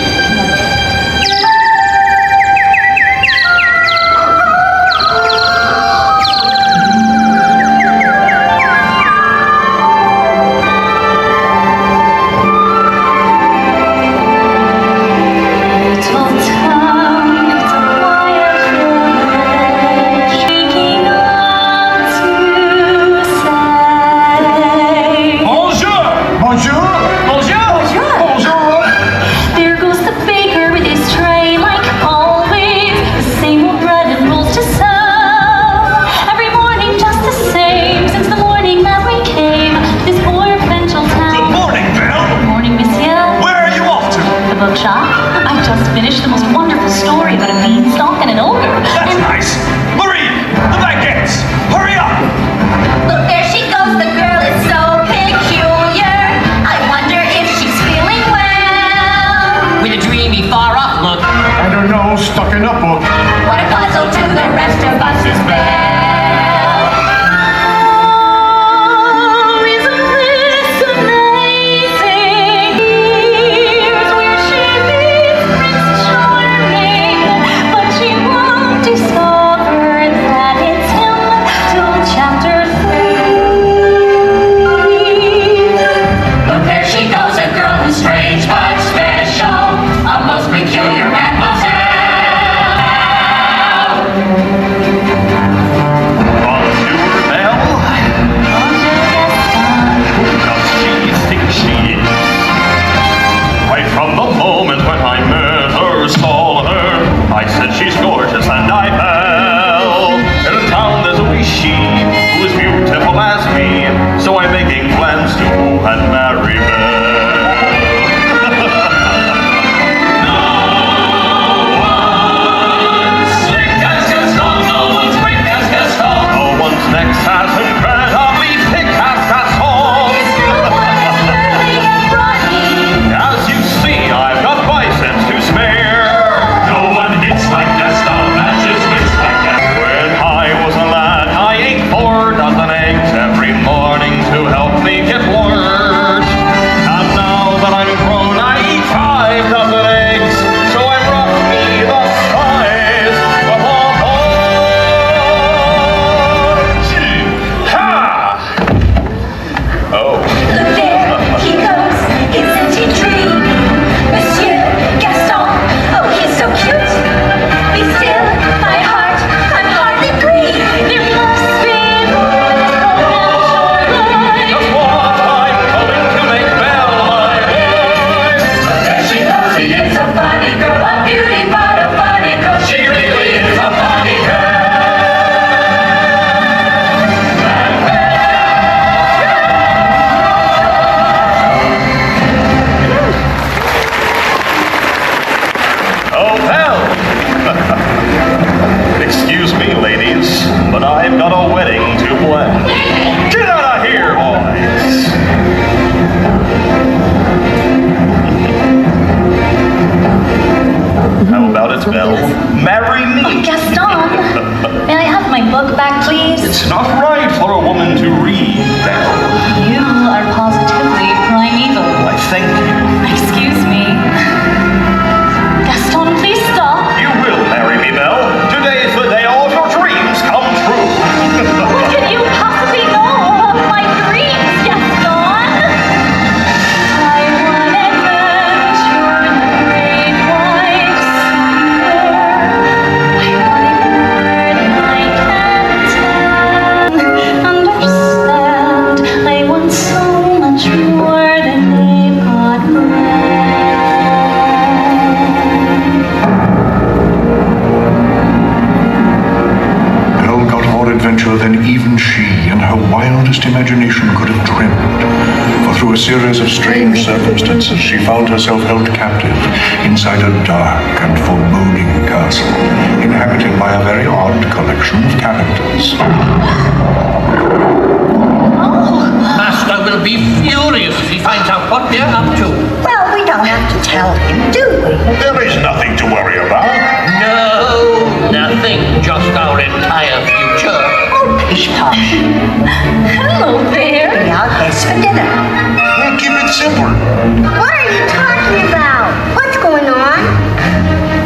Stuck in a book. What a puzzle to the rest of us is bell. Oh, isn't this amazing? Here's where she meets Prince Charming, but she won't discover that it's him till chapter 3. Look, there she goes, a girl who's strange but special, a most peculiar mademoiselle. I said she's gorgeous and I fell. In town there's a wee she who is beautiful as me, so I'm making plans to woo and marry Belle. No one's slick as Gaston, no one's quick as Gaston, no one's next as incredibly thick as Gaston. As you see, I've got biceps to spare. Like Gaston matches wits like that. When I was a lad, I ate 4 dozen eggs every morning to help me get worse. And now that I'm grown, I eat 5 dozen eggs, so I'm roughly the size of a horse. Ha! Oh. Look there, he goes, isn't he dreamy? Monsieur Gaston, oh, he's so cute. Be still, my heart, I'm hardly green. There must be more than Just what I'm going to make Belle my wife. there she goes, she is a funny girl, a beauty but a funny girl. She really is a funny girl. Oh, Belle! Excuse me, ladies, but I've got a wedding to plan. Get out of here, boys! How about it, Belle? Marry me! Gaston, may I have my book back, please? It's not right for a woman to read, Belle. You are positively primeval. Why, thank you. Excuse me. Gaston, please stop. You will marry me, Belle. Today's the day all of your dreams come true. What can you possibly know of my dreams, Gaston? I want adventure in the great white sea. I adventure than even she and her wildest imagination could have dreamed. For through a series of strange circumstances, she found herself held captive inside a dark and foreboding castle, inhabited by a very odd collection of characters. Master will be furious if he finds out what we're up to. Well, we don't have to tell him, do we? There is nothing to worry about. No, nothing. Just our entire future. Oh, pish posh. Hello there. Be our guests for dinner. We'll keep it simple. What are you talking about? What's going on?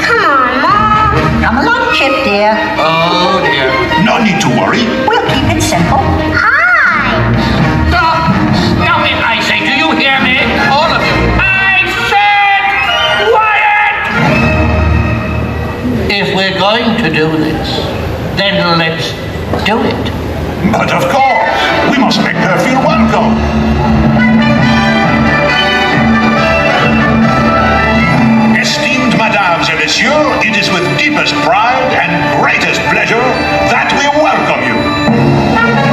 Come on, Mom. Come along, Chip, dear. Oh dear. No need to worry. We'll keep it simple. Hi. Stop! Stop it, I say. Do you hear me? All of you. I said quiet! If we're going to do this, then let's do it. But of course, we must make her feel welcome. Esteemed Mesdames et Messieurs, it is with deepest pride and greatest pleasure that we welcome you.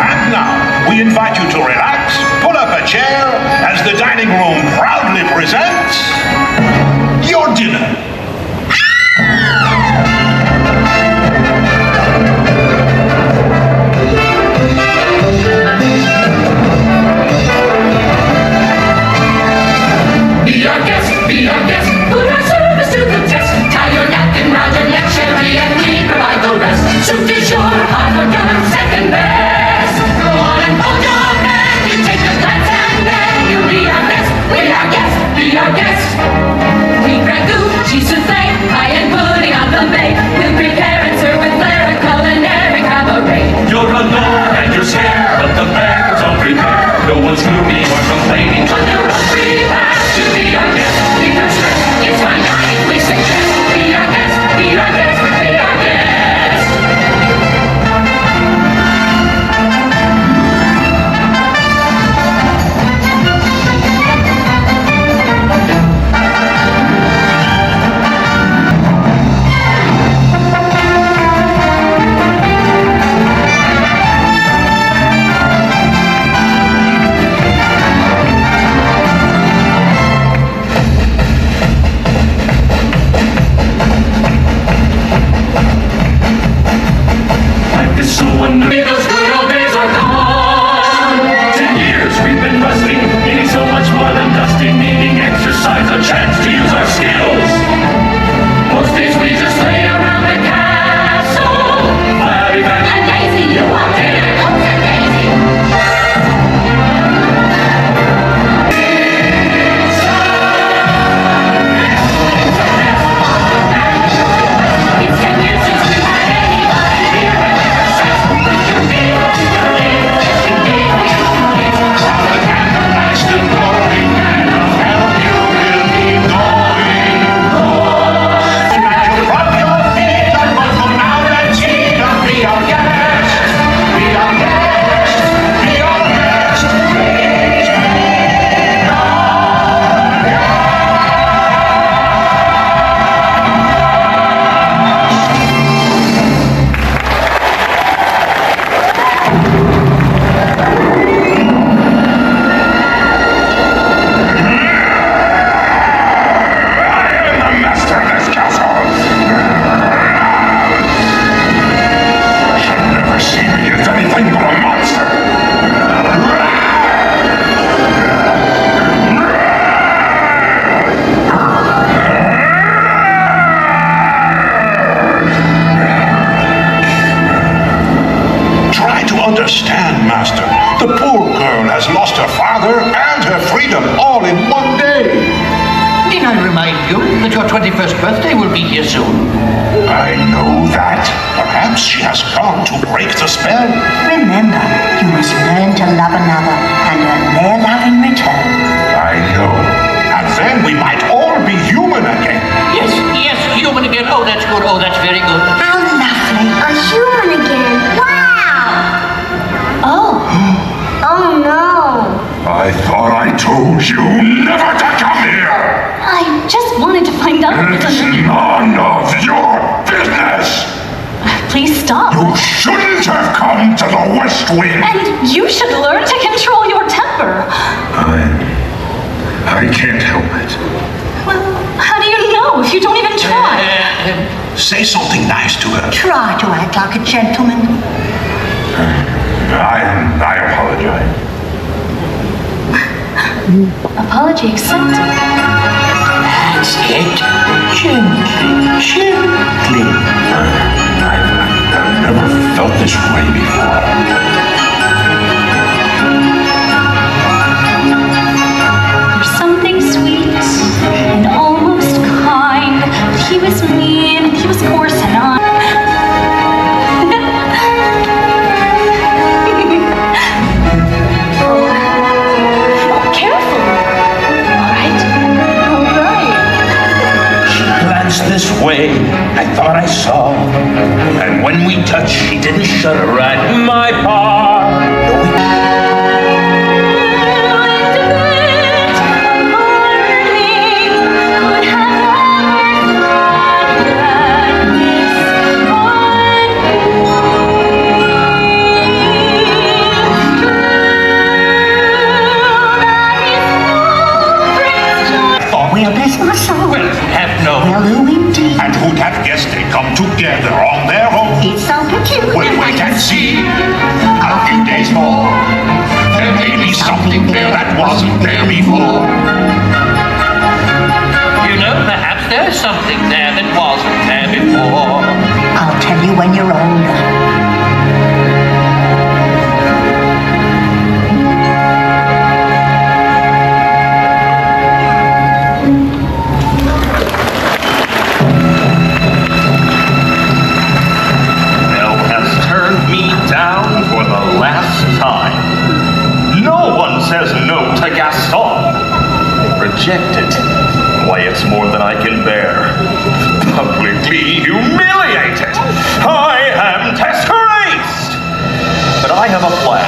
And now, we invite you to relax, pull up a chair, as the dining room proudly presents your dinner. Be our guest, be our guest. Put our service to the test. Tie your napkin round your neck, Sherry, and we provide the rest. Soup du jour, hot hors d'oeuvre, second best. Go on and hold your hand. You take a glance and then you'll be our guest. We are guests, be our guest. We ragout, cheese soufflé, pie and pudding on the bay. We'll prepare and serve with flair a culinary cabaret. You're alone and you're scared, but the bear's all prepared. No one's gloomy or complaining. On the road we pass to be our guest. Be no stress, it's fine dining we suggest. Be our guest, be our guest, be our guest. Life is so wonderful. Those good old days are gone. 10 years we've been wrestling, meaning so much more than dusting, meaning exercise, a chance to use our skills. Most days we just lay around the castle. Flabby back, And lazy, you walked in and looked at Daisy. It's 10 years since we've had anybody here and never says, "Would you feel your name? You gave me your name." the candlelight glory, and I'll help you will keep going. From your feet and welcome now and cheek and be our guest. Be our guest. Be our guest. Please be I am the master of this castle. You'll never see me as anything but a monster. Try to understand, Master. The poor girl has lost her father and her freedom all in one day. Need I remind you that your 21st birthday will be here soon? I know that. Perhaps she has gone to break the spell. Remember, you must learn to love another and earn their love in return. I know. And then we might all be human again. Yes, yes, human again. Oh, that's good. Oh, that's very good. How lovely. A human again. Wow. Oh, Oh no. I thought I told you never to come here. I just wanted to find out. It's none of your stop. You shouldn't have come to the West Wing. And you should learn to control your temper. I can't help it. Well, how do you know if you don't even try? Say something nice to her. Try to act like a gentleman. I apologize. Apology accepted. That's it. Gently. I've never felt this way before. There's something sweet and almost kind. But he was mean, he was coarse, and I. Oh, careful. All right. This way, I thought I saw. And when we touched, she didn't shudder at my paw. Well, bless my soul. Well, have no. Well, who indeed? And who'd have guessed they'd come together on their own? It's so peculiar. We'll wait and see. A few days more. There may be something there that wasn't there before. You know, perhaps there's something there that wasn't there before. I'll tell you when you're older. Says no to Gaston. Rejected. Why, it's more than I can bear. Publicly humiliated. I am disgraced. But I have a plan.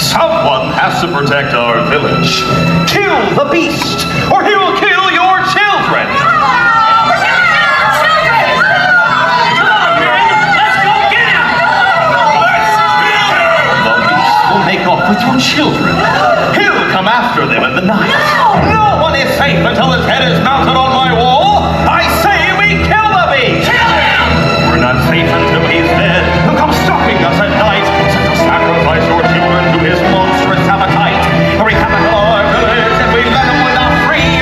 Someone has to protect our village. Kill the beast, or he will kill your children. Make off with your children. He'll come after them in the night. No one is safe until his head is mounted on my wall. I say we kill the beast. Kill him! We're not safe until he's dead. He'll come stalking us at night. To sacrifice your children to his monstrous appetite. Hurry, capital our village, if we let him without free.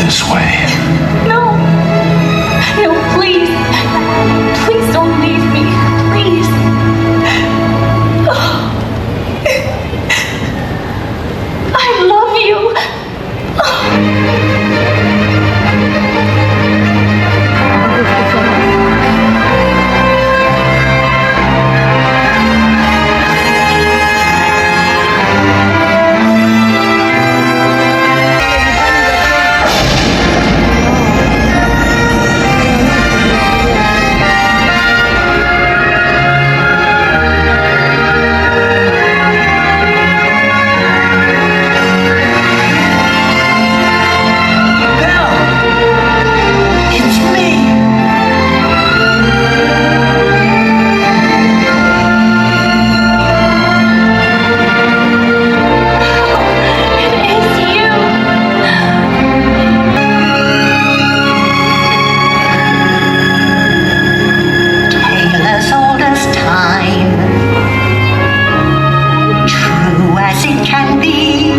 this way. No. No, please. Please don't leave me. Please. I love you. As old as time, true as it can be.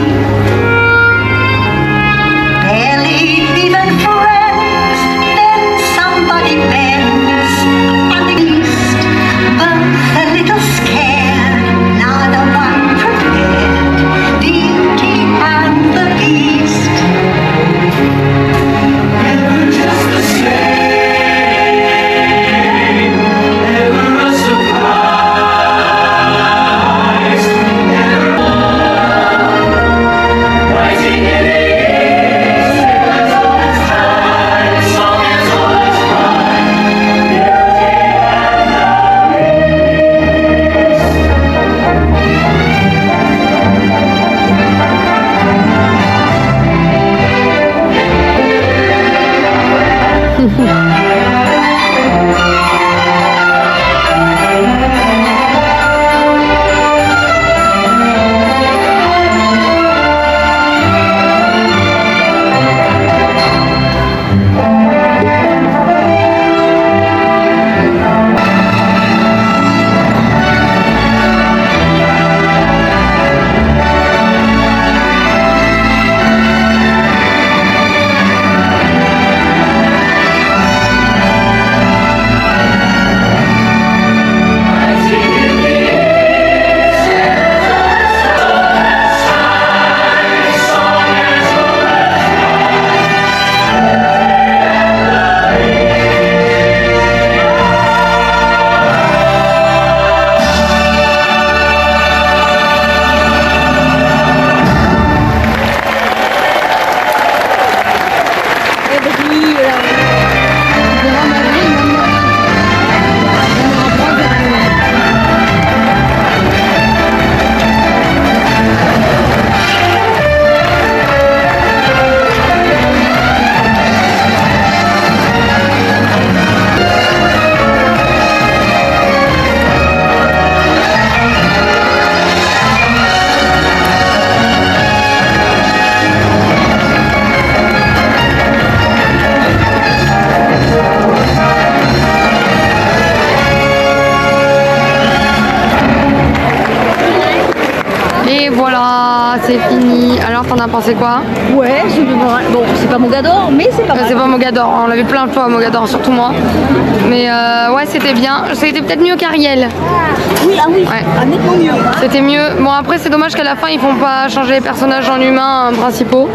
Barely even friends, then somebody bends, and the east, both a little scared, neither one prepared, Beauty and the Beast. Never just the same. c'est fini. Alors t'en as pensé quoi? Ouais, bon, c'est pas Mogador, mais c'est pas mal. C'est pas Mogador, on l'a vu plein de fois à Mogador, surtout moi. Mais ouais, c'était bien. C'était peut-être mieux qu'Ariel. Oui, ah oui, ouais. Nettement mieux. C'était mieux. Bon, après, c'est dommage qu'à la fin, ils font pas changer les personnages en humains principaux.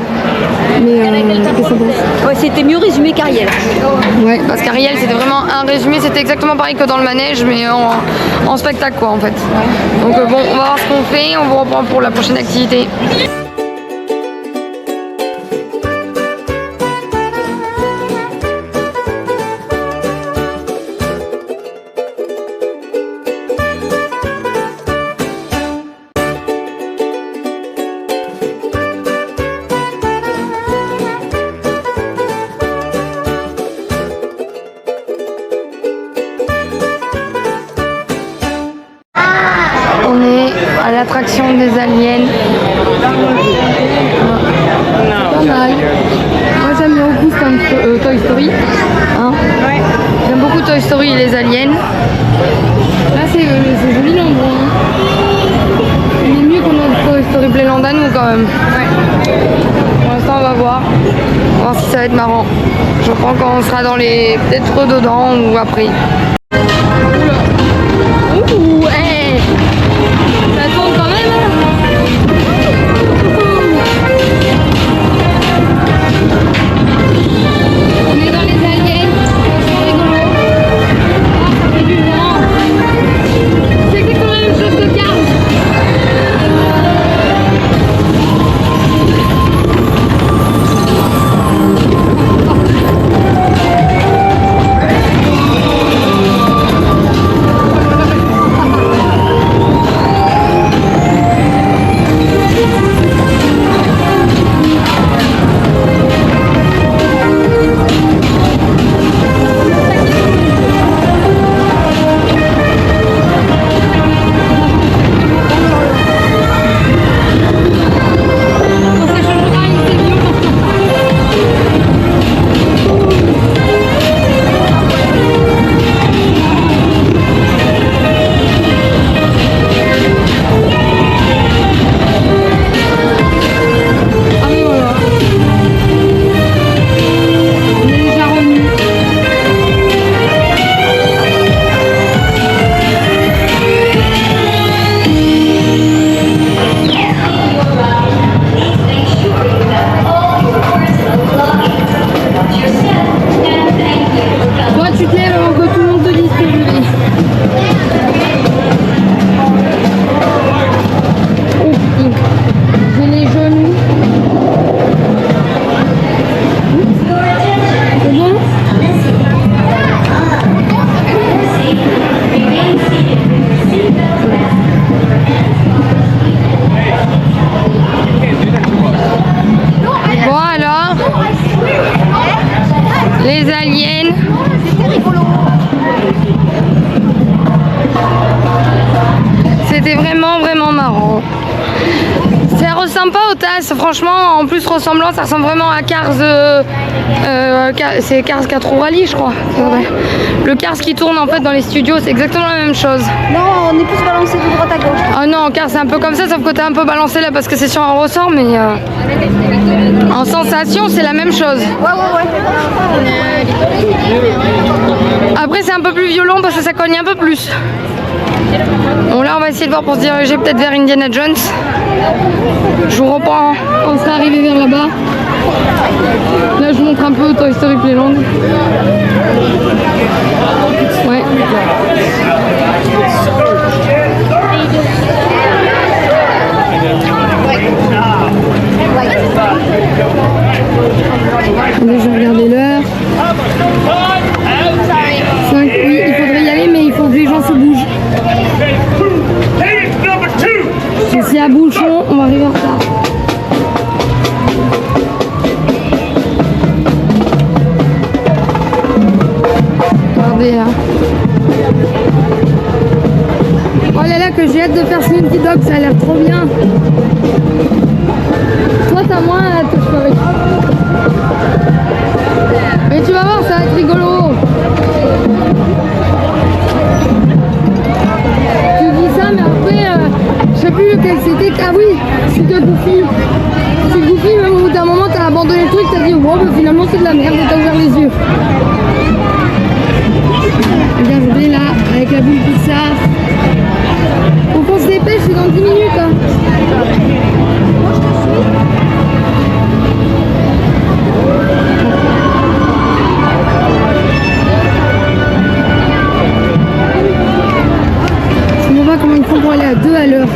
Mais ouais, c'était mieux résumé qu'Ariel. Ouais, parce qu'Ariel, c'était vraiment un résumé. C'était exactement pareil que dans le manège, mais en spectacle, quoi, en fait. Donc bon, on va voir ce qu'on fait. On vous reprend pour la prochaine activité. À l'attraction des aliens. Pas mal. Moi j'aime beaucoup Toy Story. Hein, ouais. J'aime beaucoup Toy Story et les aliens. Là c'est joli l'endroit. Il est mieux qu'on a Toy Story Playland à nous quand même. Ouais. Pour l'instant on va voir. voir. On va voir si ça va être marrant. Je crois qu'on sera dans les... peut-être dedans ou après. Ouh, hey. Ça tourne quand même, hein. On est dans les aliens, c'est rigolo. Ah, ça fait du vent. C'est exactement la même chose que Cars. Les aliens. C'était vraiment marrant. Ça ressemble pas au TAS, franchement, en plus ressemblant, ça ressemble vraiment à Cars, c'est Cars 4 Rally je crois. Le Cars qui tourne en fait dans les studios, c'est exactement la même chose. Non, on est plus balancé de droite à gauche. Ah non, Cars c'est un peu comme ça, sauf que t'es un peu balancé là parce que c'est sur un ressort, mais en sensation c'est la même chose. Ouais. Après c'est un peu plus violent parce que ça cogne un peu plus. Bon là on va essayer de voir pour se diriger peut-être vers Indiana Jones. Je vous reprends quand on sera arrivé vers là-bas. Là je vous montre un peu Toy Story Playland. Ouais. Attendez, je vais regarder l'heure. 5, oui, il faudrait y aller, mais il faut que les gens se bougent. Et s'il y a bouchon, on va arriver en retard. Regardez là. Oh là là, que j'ai hâte de faire Slinky Dog, ça a l'air trop bien. Toi, t'as moins hâte, je crois. Mais tu vas voir, ça va être rigolo. Tu dis ça, mais après, je sais plus lequel c'était. Ah oui, c'était Goofy. C'est Goofy, même au bout d'un moment, t'as abandonné le truc, t'as dit, wow, bah, finalement, c'est de la merde, et t'as ouvert les yeux. Regardez là, avec la boule Pixar. Faut qu'on se dépêche, c'est dans 10 minutes. Hein. Moi, je te suis. Je ne vois pas comment ils font pour aller à 2 à l'heure.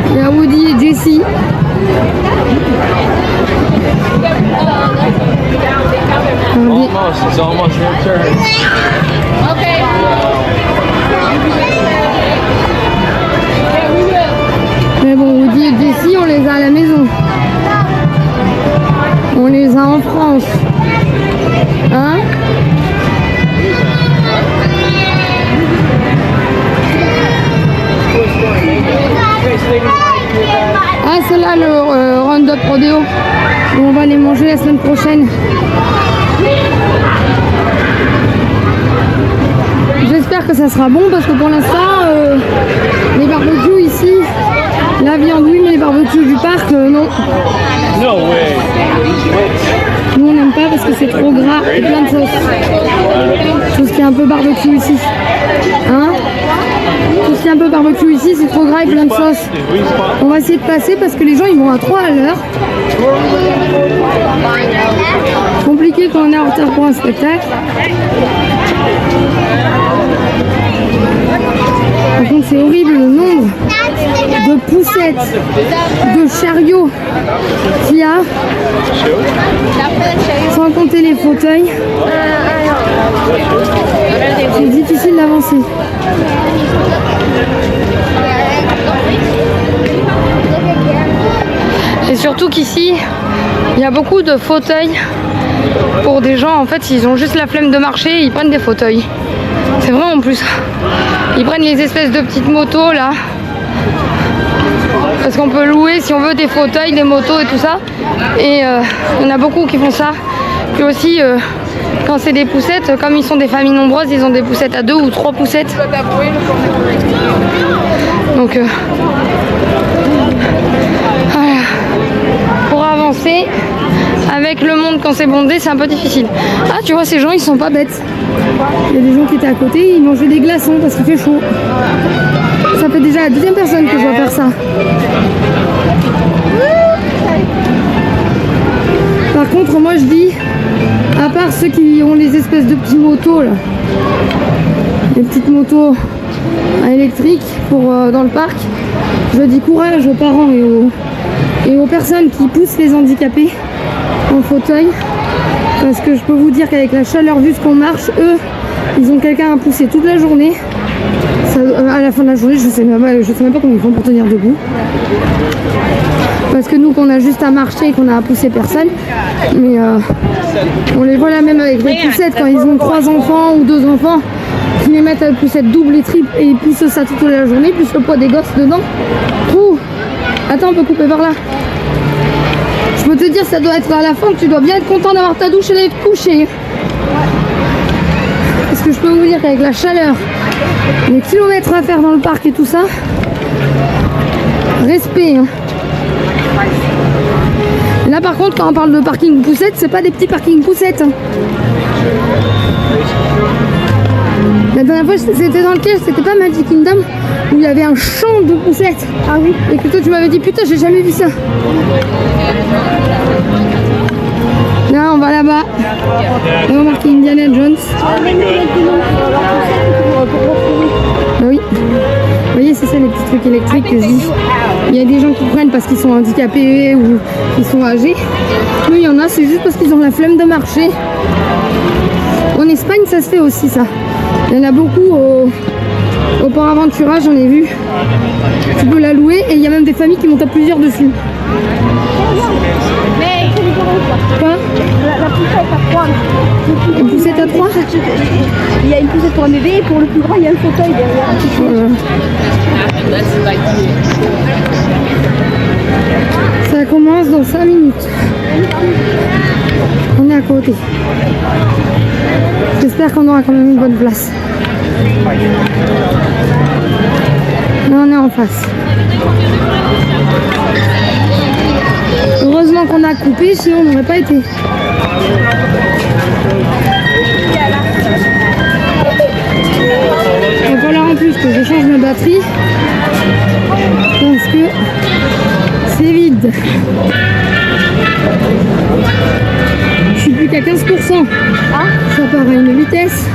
Il y a Woody et Jessie. It's almost your turn. Okay. Mais bon, Woody et Jessie, on les a à la maison. On les a en France. Hein? Ah, c'est là le Roundup Rodeo. On va les manger la semaine prochaine. J'espère que ça sera bon parce que pour l'instant, les barbecues ici, la viande oui, mais les barbecues du parc, non. No way. Nous on n'aime pas parce que c'est trop gras et plein de sauce. Tout ce qui est un peu barbecue ici. Hein? Tout ce qui est un peu barbecue ici, c'est trop gras et plein de sauce. On va essayer de passer parce que les gens ils vont à 3 à l'heure. Compliqué quand on est en retard pour un spectacle. Par contre c'est horrible le nombre de poussettes, de chariots qu'il y a, sans compter les fauteuils. C'est difficile d'avancer. Et surtout qu'ici, il y a beaucoup de fauteuils pour des gens, en fait, ils ont juste la flemme de marcher, ils prennent des fauteuils. C'est vrai en plus. Ils prennent les espèces de petites motos là. Parce qu'on peut louer si on veut des fauteuils, des motos et tout ça. Et il y en a beaucoup qui font ça. Puis aussi, quand c'est des poussettes, comme ils sont des familles nombreuses, ils ont des poussettes à 2 ou 3 poussettes. Donc, voilà. Pour avancer avec le monde quand c'est bondé, c'est un peu difficile. Ah, tu vois, ces gens, ils sont pas bêtes. Il y a des gens qui étaient à côté, ils mangeaient des glaçons parce qu'il fait chaud. Ça fait déjà la deuxième personne que je vois faire ça. Par contre, moi je dis, à part ceux qui ont les espèces de petits motos là, les petites motos électriques pour dans le parc, je dis courage aux parents et aux personnes qui poussent les handicapés en fauteuil, parce que je peux vous dire qu'avec la chaleur, vu ce qu'on marche, eux, ils ont quelqu'un à pousser toute la journée. Ça, à la fin de la journée, je sais même pas comment ils font pour tenir debout. Parce que nous, qu'on a juste à marcher et qu'on a à pousser personne. Mais on les voit là même avec les poussettes quand ils ont 3 enfants ou 2 enfants, qui les mettent à poussettes double et triple et ils poussent ça toute la journée, plus le poids des gosses dedans. Ouh. Attends, on peut couper par là. Je peux te dire, ça doit être à la fin que tu dois bien être content d'avoir ta douche et d'être couché. Parce que je peux vous dire qu'avec la chaleur, les kilomètres à faire dans le parc et tout ça, respect. Hein. Là par contre, quand on parle de parking poussette, c'est pas des petits parkings poussettes. Hein. La dernière fois, c'était dans lequel c'était pas Magic Kingdom, où il y avait un champ de poussettes. Ah oui. Et que toi tu m'avais dit putain, j'ai jamais vu ça. Là on va là-bas. On va marquer Indiana Jones. Bah oui. Vous voyez, c'est ça les petits trucs électriques que je dis. Il y a des gens qui prennent parce qu'ils sont handicapés ou qu'ils sont âgés. Mais il y en a, c'est juste parce qu'ils ont la flemme de marcher. En Espagne, ça se fait aussi ça. Il y en a beaucoup au Port Aventura, j'en ai vu. Tu peux la louer et il y a même des familles qui montent à plusieurs dessus. Mais c'est rigolo quoi. Quoi? La poussette à 3. Une poussette à 3? Il y a une poussette pour un bébé et pour le plus grand il y a un fauteuil derrière. Ça commence dans 5 minutes. On est à côté. J'espère qu'on aura quand même une bonne place. Là on est en face. Heureusement qu'on a coupé, sinon on n'aurait pas été. Il va falloir en plus que je change ma batterie parce que c'est vide. Je suis plus qu'à 15%. Ah, ça part à une vitesse.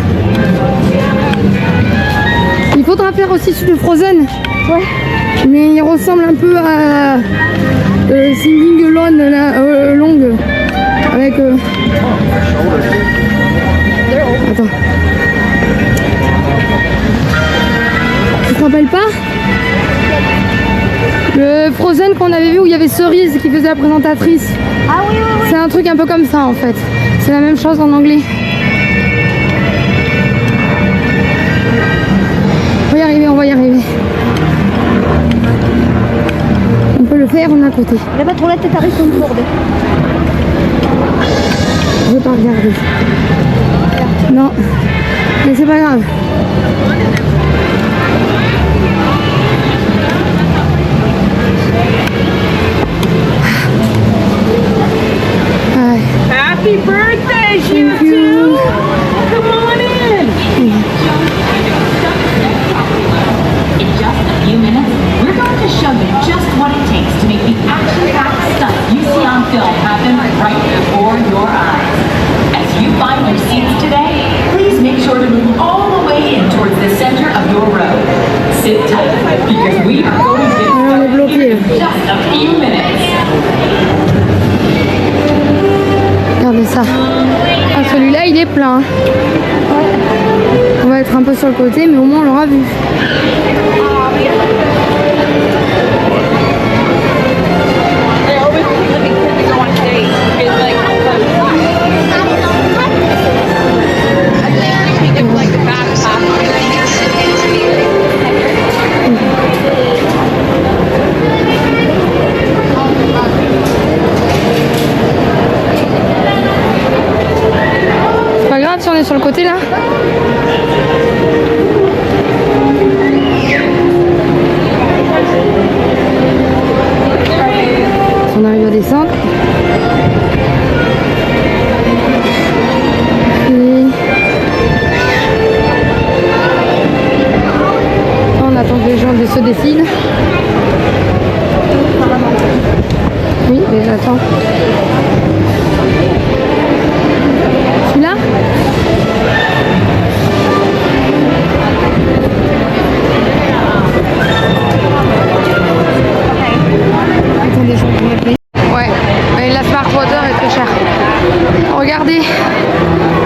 Il faudra faire aussi celui de Frozen. Ouais. Mais il ressemble un peu à Singing Alone, Long. Avec. Attends. Tu te rappelles pas? Le Frozen qu'on avait vu où il y avait Cerise qui faisait la présentatrice. Ah oui, oui, oui. C'est un truc un peu comme ça en fait. C'est la même chose en anglais. On va y arriver, on va y arriver. On peut le faire, on est à côté. La patronette est à Harrison Ford. Je vais pas regarder. Non, mais c'est pas grave. Happy birthday, you two! Come on in! In just a few minutes, we're going to show you just what it takes to make the action-packed stuff you see on film happen right before your eyes. As you find your seats today, please make sure to move all the way in towards the center of your row. Sit tight, because we are going to get started here in just a few minutes. Regardez ça. Ah, celui-là, il est plein. On va être un peu sur le côté, mais au moins on l'aura vu. C'est pas grave si on est sur le côté là. On arrive à descendre. Et on attend que les gens se défilent. Oui, mais j'attends. Celui-là ? Attendez, je vais m'appeler. Ouais, mais la Smart Water est très chère. Regardez,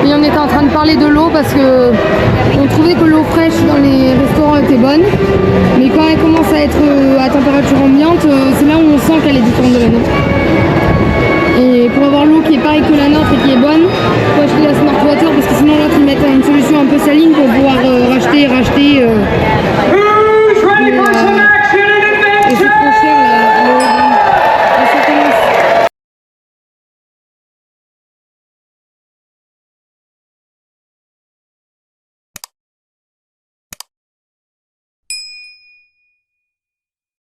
et on était en train de parler de l'eau parce que on trouvait que l'eau fraîche dans les restaurants était bonne, mais quand elle commence à être à température ambiante, c'est là où on sent qu'elle est différente de la nôtre. Et pour avoir l'eau qui est pareille que la nôtre et qui est bonne, il faut acheter la Smart Water parce que sinon l'autre ils mettent une solution un peu saline pour pouvoir racheter et racheter.